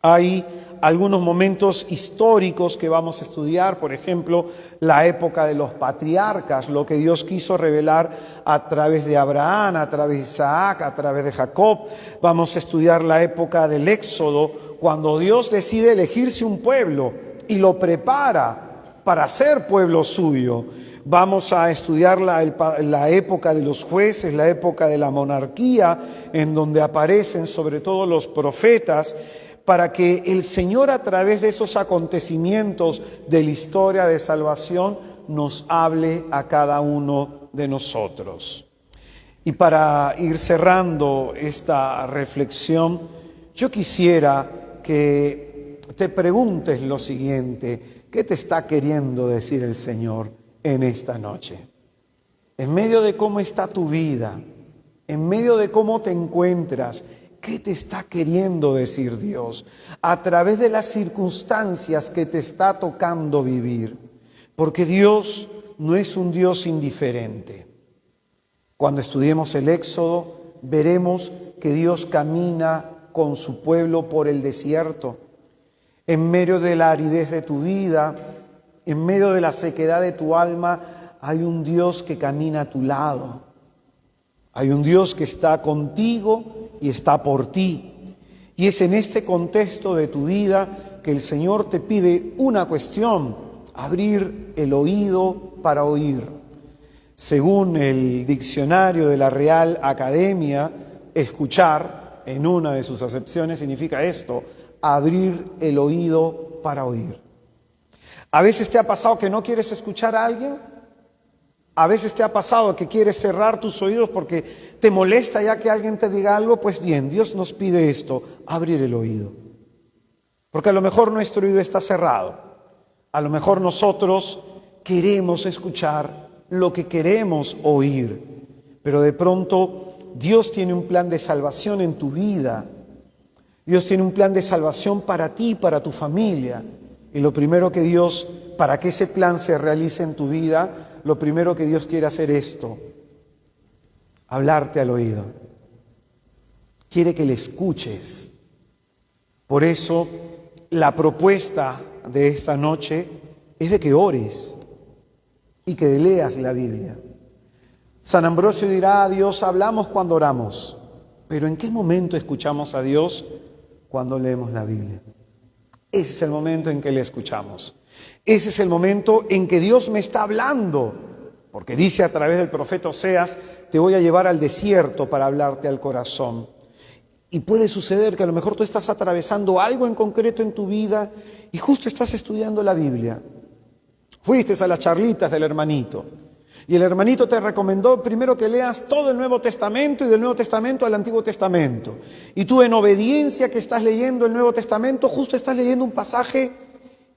Hay algunos momentos históricos que vamos a estudiar, por ejemplo, la época de los patriarcas, lo que Dios quiso revelar a través de Abraham, a través de Isaac, a través de Jacob. Vamos a estudiar la época del Éxodo, cuando Dios decide elegirse un pueblo y lo prepara para ser pueblo suyo. Vamos a estudiar la época de los jueces, la época de la monarquía, en donde aparecen sobre todo los profetas, para que el Señor a través de esos acontecimientos de la historia de salvación nos hable a cada uno de nosotros. Y para ir cerrando esta reflexión, yo quisiera que te preguntes lo siguiente: ¿qué te está queriendo decir el Señor en esta noche? En medio de cómo está tu vida, en medio de cómo te encuentras, ¿qué te está queriendo decir Dios a través de las circunstancias que te está tocando vivir? Porque Dios no es un Dios indiferente. Cuando estudiemos el Éxodo, veremos que Dios camina con su pueblo por el desierto. En medio de la aridez de tu vida, en medio de la sequedad de tu alma, hay un Dios que camina a tu lado. Hay un Dios que está contigo y está por ti. Y es en este contexto de tu vida que el Señor te pide una cuestión: abrir el oído para oír. Según el diccionario de la Real Academia, escuchar, en una de sus acepciones, significa esto: abrir el oído para oír. ¿A veces te ha pasado que no quieres escuchar a alguien? A veces te ha pasado que quieres cerrar tus oídos porque te molesta ya que alguien te diga algo. Pues bien, Dios nos pide esto, abrir el oído. Porque a lo mejor nuestro oído está cerrado. A lo mejor nosotros queremos escuchar lo que queremos oír. Pero de pronto Dios tiene un plan de salvación en tu vida. Dios tiene un plan de salvación para ti, para tu familia. Y lo primero que Dios, para que ese plan se realice en tu vida, lo primero que Dios quiere hacer es esto: hablarte al oído. Quiere que le escuches. Por eso, la propuesta de esta noche es de que ores y que leas la Biblia. San Ambrosio dirá: a Dios hablamos cuando oramos. Pero ¿en qué momento escuchamos a Dios? Cuando leemos la Biblia. Ese es el momento en que le escuchamos. Ese es el momento en que Dios me está hablando. Porque dice a través del profeta Oseas: te voy a llevar al desierto para hablarte al corazón. Y puede suceder que a lo mejor tú estás atravesando algo en concreto en tu vida y justo estás estudiando la Biblia. Fuiste a las charlitas del hermanito. Y el hermanito te recomendó primero que leas todo el Nuevo Testamento y del Nuevo Testamento al Antiguo Testamento. Y tú, en obediencia que estás leyendo el Nuevo Testamento, justo estás leyendo un pasaje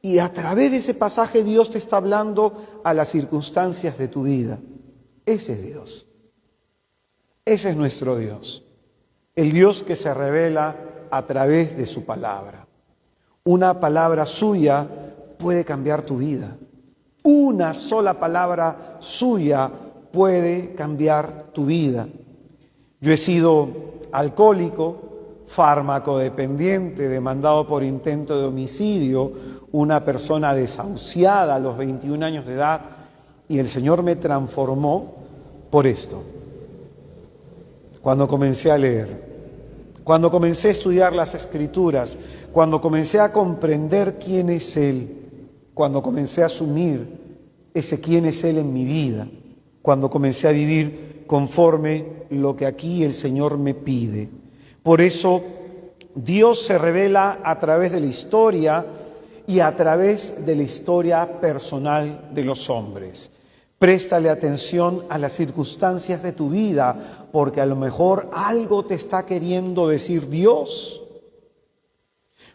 y a través de ese pasaje Dios te está hablando a las circunstancias de tu vida. Ese es Dios. Ese es nuestro Dios. El Dios que se revela a través de su palabra. Una palabra suya puede cambiar tu vida. Una sola palabra suya puede cambiar tu vida. Yo he sido alcohólico, farmacodependiente, demandado por intento de homicidio, una persona desahuciada a los 21 años de edad, y el Señor me transformó por esto. Cuando comencé a leer, cuando comencé a estudiar las Escrituras, cuando comencé a comprender quién es Él, cuando comencé a asumir ese quién es Él en mi vida, cuando comencé a vivir conforme lo que aquí el Señor me pide. Por eso Dios se revela a través de la historia y a través de la historia personal de los hombres. Préstale atención a las circunstancias de tu vida, porque a lo mejor algo te está queriendo decir Dios.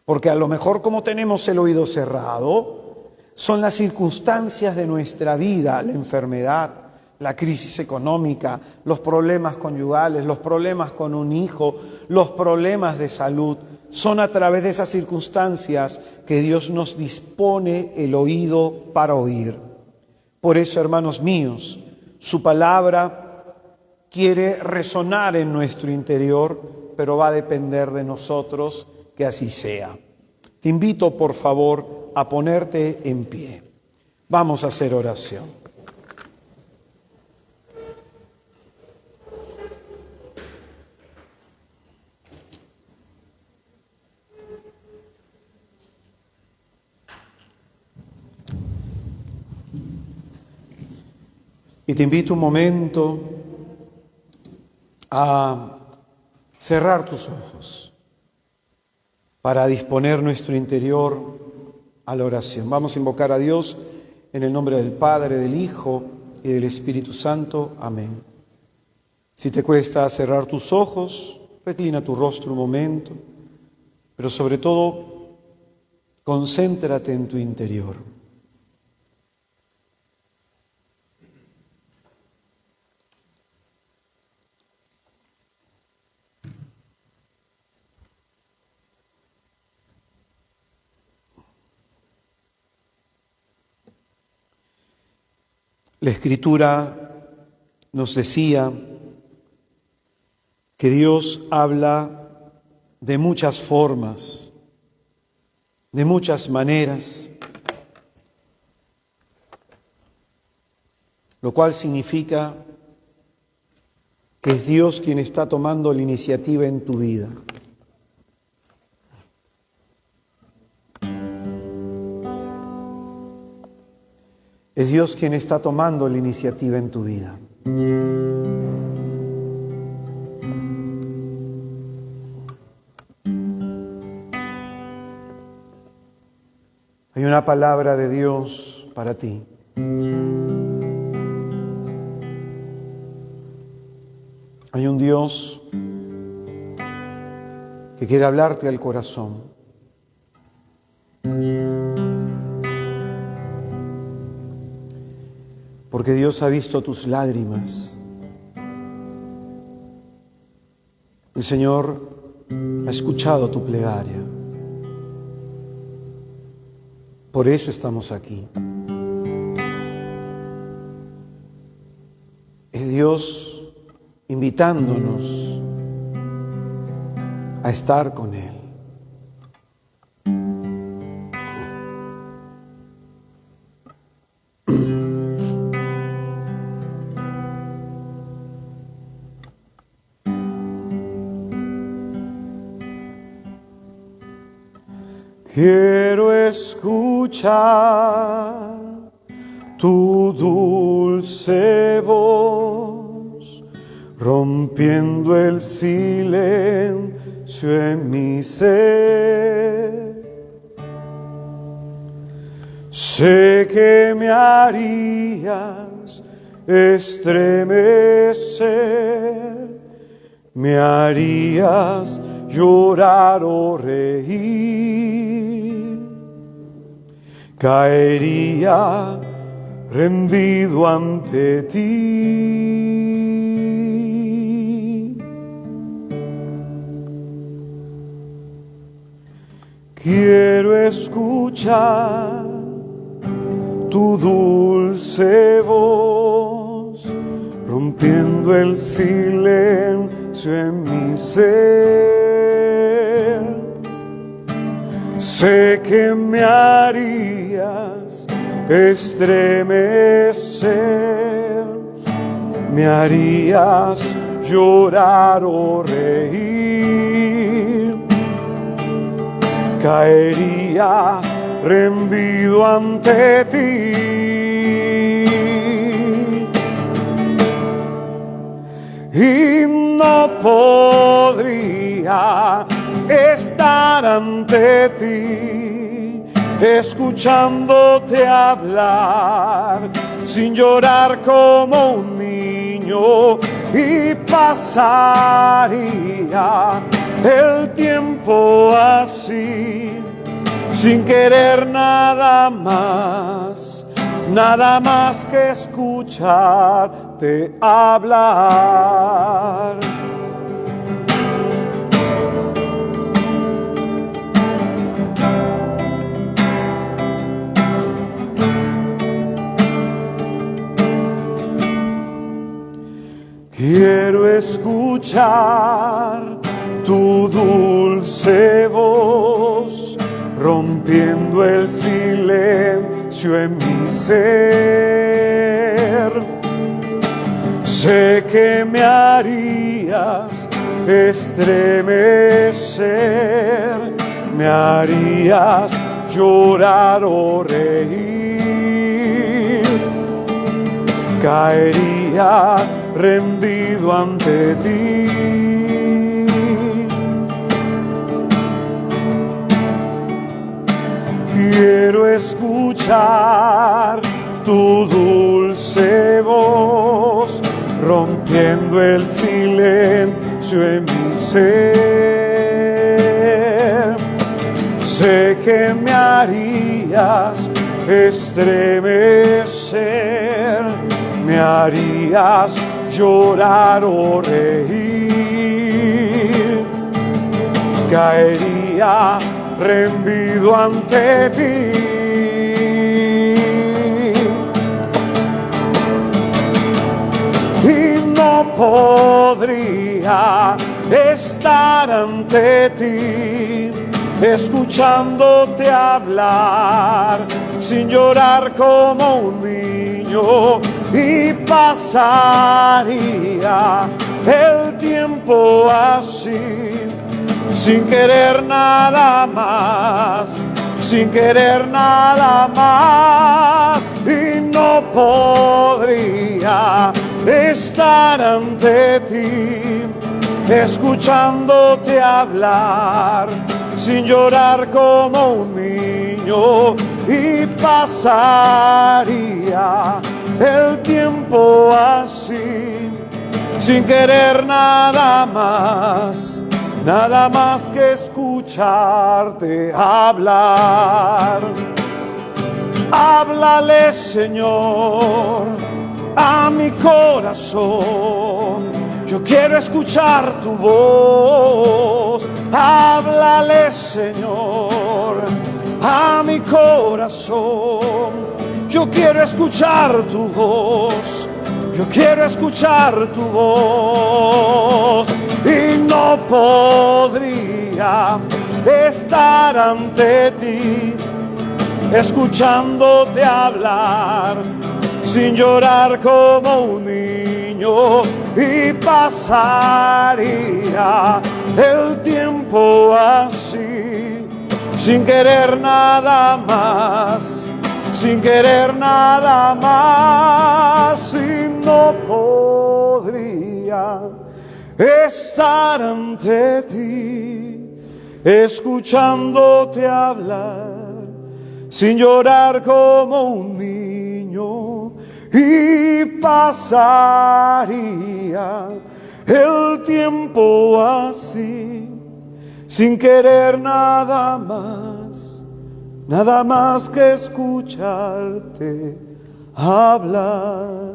Porque a lo mejor, como tenemos el oído cerrado, son las circunstancias de nuestra vida, la enfermedad, la crisis económica, los problemas conyugales, los problemas con un hijo, los problemas de salud. Son a través de esas circunstancias que Dios nos dispone el oído para oír. Por eso, hermanos míos, su palabra quiere resonar en nuestro interior, pero va a depender de nosotros que así sea. Te invito, por favor, a ponerte en pie. Vamos a hacer oración. Y te invito un momento a cerrar tus ojos para disponer nuestro interior a la oración. Vamos a invocar a Dios en el nombre del Padre, del Hijo y del Espíritu Santo. Amén. Si te cuesta cerrar tus ojos, reclina tu rostro un momento, pero sobre todo, concéntrate en tu interior. La Escritura nos decía que Dios habla de muchas formas, de muchas maneras, lo cual significa que es Dios quien está tomando la iniciativa en tu vida. Es Dios quien está tomando la iniciativa en tu vida. Hay una palabra de Dios para ti. Hay un Dios que quiere hablarte al corazón. Porque Dios ha visto tus lágrimas. El Señor ha escuchado tu plegaria. Por eso estamos aquí. Es Dios invitándonos a estar con Él. Quiero escuchar tu dulce voz, rompiendo el silencio en mi ser. Sé que me harías estremecer, me harías llorar o reír, caería rendido ante ti. Quiero escuchar tu dulce voz, rompiendo el silencio en mi ser. Sé que me harías estremecer, me harías llorar o reír, caería rendido ante ti. Y no podría estar ante ti, escuchándote hablar, sin llorar como un niño, y pasaría el tiempo así, sin querer nada más que escucharte hablar. Quiero escuchar tu dulce voz, rompiendo el silencio en mi ser. Sé que me harías estremecer, me harías llorar o reír, caería rendido ante ti. Quiero escuchar tu dulce voz, rompiendo el silencio en mi ser. Sé que me harías estremecer, me harías llorar o reír, caería rendido ante ti. Y no podría estar ante ti, escuchándote hablar, sin llorar como un niño, y pasaría el tiempo así, sin querer nada más, y no podría estar ante ti, escuchándote hablar, sin llorar como un niño, y pasaría el tiempo así, sin querer nada más que escucharte hablar. Háblale, Señor, a mi corazón. Yo quiero escuchar tu voz. Háblale, Señor, a mi corazón. Yo quiero escuchar tu voz. Yo quiero escuchar tu voz. Y no podría estar ante ti escuchándote hablar sin llorar como un niño, y pasaría el tiempo así sin querer nada más, sin querer nada más, y no podría estar ante ti escuchándote hablar sin llorar como un niño, y pasaría el tiempo así sin querer nada más que escucharte hablar.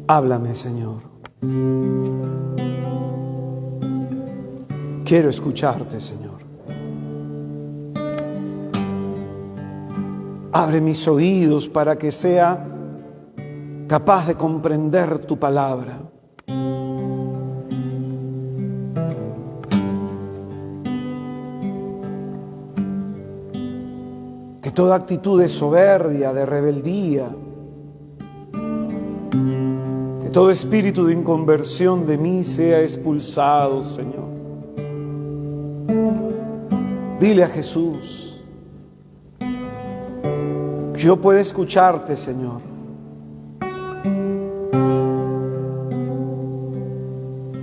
Háblame, Señor. Quiero escucharte, Señor. Abre mis oídos para que sea capaz de comprender tu palabra. Que toda actitud de soberbia, de rebeldía, que todo espíritu de inconversión de mí sea expulsado, Señor. Dile a Jesús que yo pueda escucharte, Señor.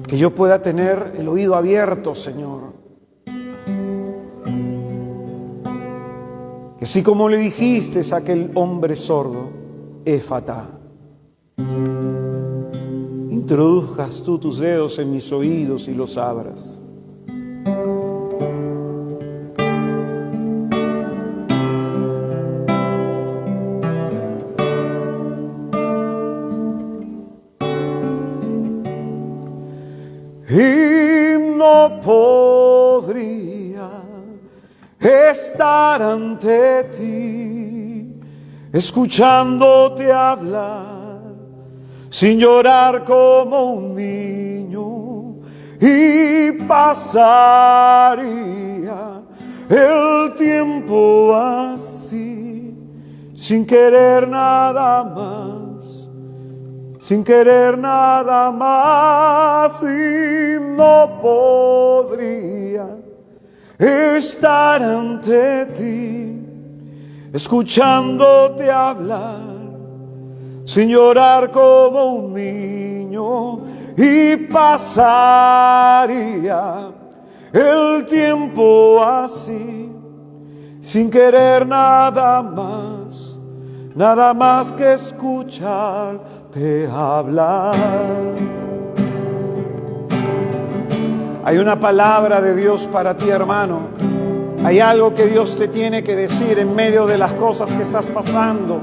Que yo pueda tener el oído abierto, Señor. Que así como le dijiste a aquel hombre sordo, Éfata, introduzcas tú tus dedos en mis oídos y los abras. Y no podría estar ante ti escuchándote hablar sin llorar como un niño, y pasaría el tiempo así sin querer nada más, sin querer nada más, y no podría estar ante ti escuchándote hablar sin llorar como un niño, y pasaría el tiempo así sin querer nada más que escucharte hablar. Hay una palabra de Dios para ti, hermano. Hay algo que Dios te tiene que decir en medio de las cosas que estás pasando.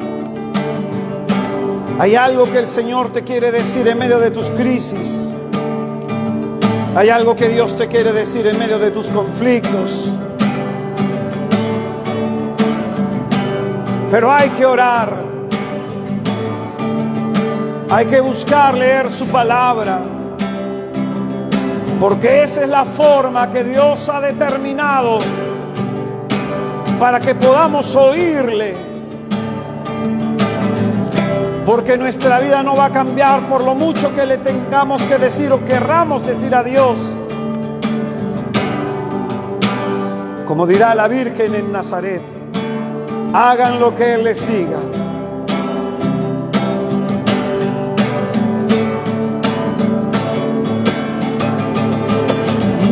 Hay algo que el Señor te quiere decir en medio de tus crisis. Hay algo que Dios te quiere decir en medio de tus conflictos. Pero hay que orar. Hay que buscar leer su palabra. Porque esa es la forma que Dios ha determinado para que podamos oírle. Porque nuestra vida no va a cambiar por lo mucho que le tengamos que decir o querramos decir a Dios. Como dirá la Virgen en Nazaret, hagan lo que Él les diga.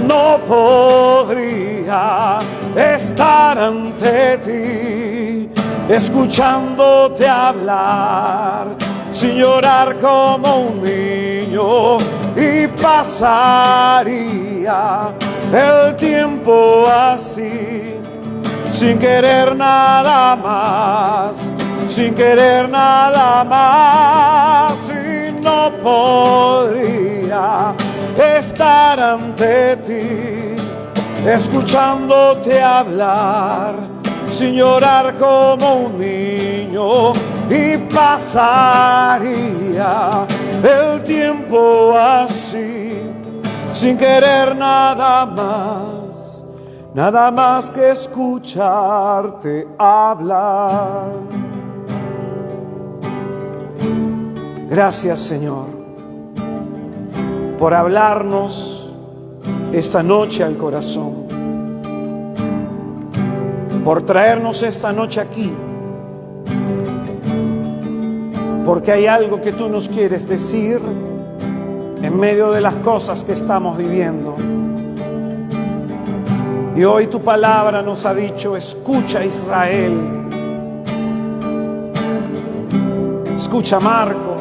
No podría estar ante ti escuchándote hablar, sin llorar como un niño, y pasaría el tiempo así, sin querer nada más, sin querer nada más, y no podría estar ante ti, escuchándote hablar, sin llorar como un niño, y pasaría el tiempo así, sin querer nada más que escucharte hablar. Gracias, Señor, por hablarnos esta noche al corazón, por traernos esta noche aquí, porque hay algo que tú nos quieres decir en medio de las cosas que estamos viviendo. Y hoy tu palabra nos ha dicho: escucha, Israel, escucha, Marco,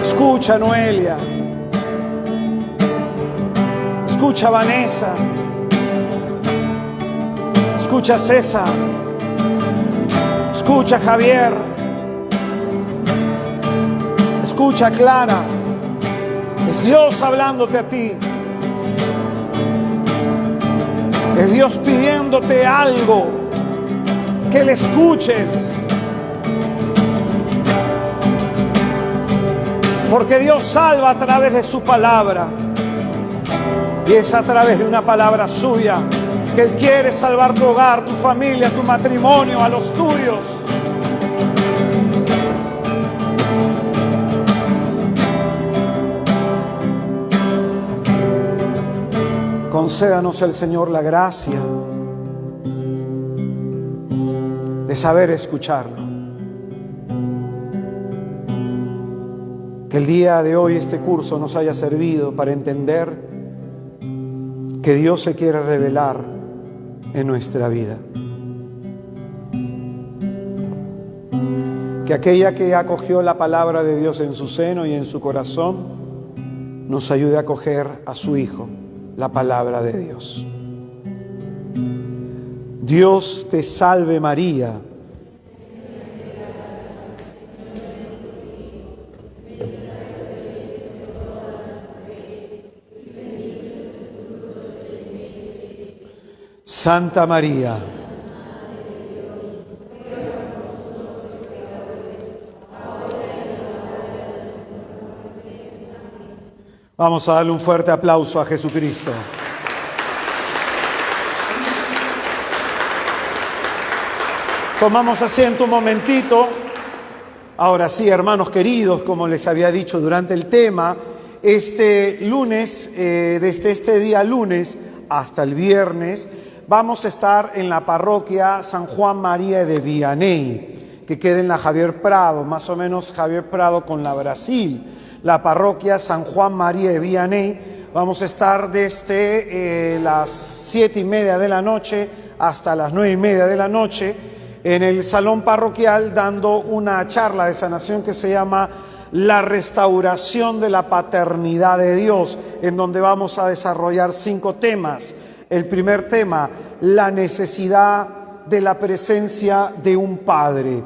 escucha, Noelia, escucha, Vanessa, escucha, César, escucha, Javier, escucha, Clara. Es Dios hablándote a ti. Es Dios pidiéndote algo, que le escuches. Porque Dios salva a través de su palabra. Y es a través de una palabra suya que Él quiere salvar tu hogar, tu familia, tu matrimonio, a los tuyos. Concédanos el Señor la gracia de saber escucharlo. Que el día de hoy este curso nos haya servido para entender que Dios se quiere revelar en nuestra vida. Que aquella que acogió la palabra de Dios en su seno y en su corazón nos ayude a acoger a su Hijo la palabra de Dios. Dios te salve, María. Santa María, vamos a darle un fuerte aplauso a Jesucristo. Tomamos asiento un momentito. Ahora sí, hermanos queridos, como les había dicho durante el tema, este lunes, desde este día lunes hasta el viernes, vamos a estar en la parroquia San Juan María de Vianney, que queda en la Javier Prado, más o menos Javier Prado con la Brasil. La parroquia San Juan María de Vianney. Vamos a estar desde las 7:30 de la noche hasta las 9:30 de la noche en el salón parroquial, dando una charla de sanación que se llama La restauración de la paternidad de Dios, en donde vamos a desarrollar 5 temas. El primer tema, la necesidad de la presencia de un padre.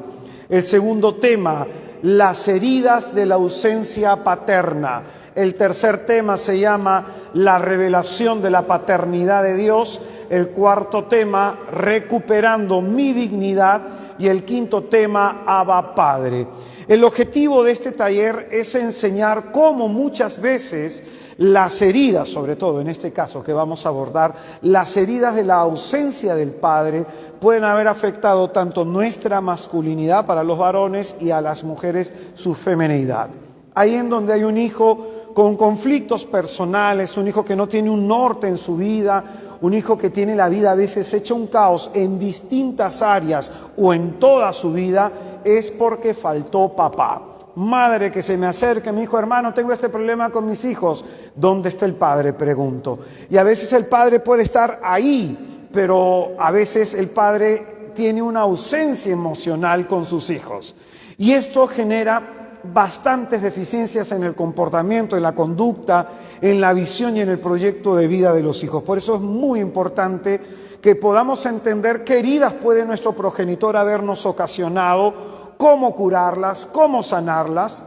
El segundo tema, las heridas de la ausencia paterna. El tercer tema se llama la revelación de la paternidad de Dios. El cuarto tema, recuperando mi dignidad. Y el quinto tema, Abba Padre. El objetivo de este taller es enseñar cómo muchas veces las heridas, sobre todo en este caso que vamos a abordar, las heridas de la ausencia del padre pueden haber afectado tanto nuestra masculinidad para los varones y a las mujeres su feminidad. Ahí en donde hay un hijo con conflictos personales, un hijo que no tiene un norte en su vida, un hijo que tiene la vida a veces hecha un caos en distintas áreas o en toda su vida, es porque faltó papá. Madre que se me acerca, mi hijo, hermano, tengo este problema con mis hijos. ¿Dónde está el padre? Pregunto. Y a veces el padre puede estar ahí, pero a veces el padre tiene una ausencia emocional con sus hijos. Y esto genera bastantes deficiencias en el comportamiento, en la conducta, en la visión y en el proyecto de vida de los hijos. Por eso es muy importante que podamos entender qué heridas puede nuestro progenitor habernos ocasionado, cómo curarlas, cómo sanarlas,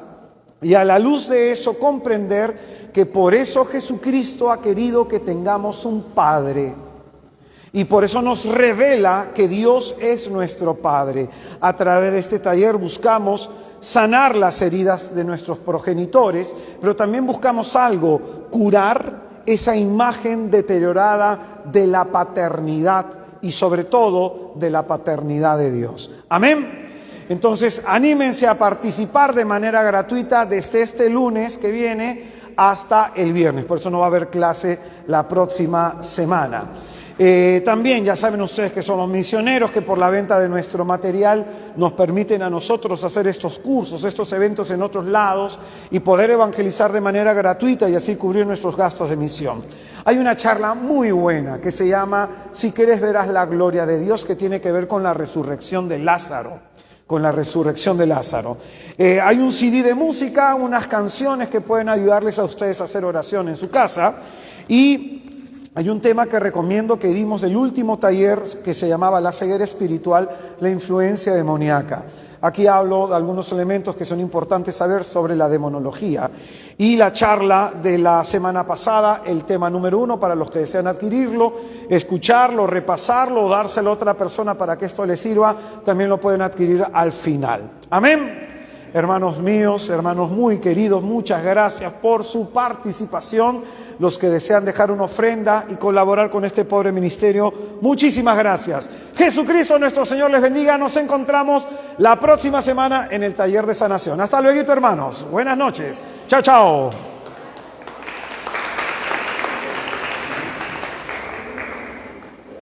y a la luz de eso comprender que por eso Jesucristo ha querido que tengamos un Padre. Y por eso nos revela que Dios es nuestro Padre. A través de este taller buscamos sanar las heridas de nuestros progenitores, pero también buscamos algo, curar esa imagen deteriorada de la paternidad y sobre todo de la paternidad de Dios. Amén. Entonces, anímense a participar de manera gratuita desde este lunes que viene hasta el viernes. Por eso no va a haber clase la próxima semana. También ya saben ustedes que somos misioneros, que por la venta de nuestro material nos permiten a nosotros hacer estos cursos, estos eventos en otros lados y poder evangelizar de manera gratuita y así cubrir nuestros gastos de misión. Hay una charla muy buena que se llama Si quieres verás la gloria de Dios, que tiene que ver con la resurrección de Lázaro. Hay un CD de música, unas canciones que pueden ayudarles a ustedes a hacer oración en su casa, y hay un tema que recomiendo que dimos del último taller que se llamaba La ceguera espiritual, la influencia demoníaca. Aquí hablo de algunos elementos que son importantes saber sobre la demonología. Y la charla de la semana pasada, el tema número 1, para los que desean adquirirlo, escucharlo, repasarlo o dárselo a otra persona para que esto les sirva, también lo pueden adquirir al final. Amén. Hermanos míos, hermanos muy queridos, muchas gracias por su participación. Los que desean dejar una ofrenda y colaborar con este pobre ministerio, muchísimas gracias. Jesucristo nuestro Señor les bendiga. Nos encontramos la próxima semana en el taller de sanación. Hasta luego, hermanos. Buenas noches. Chao, chao.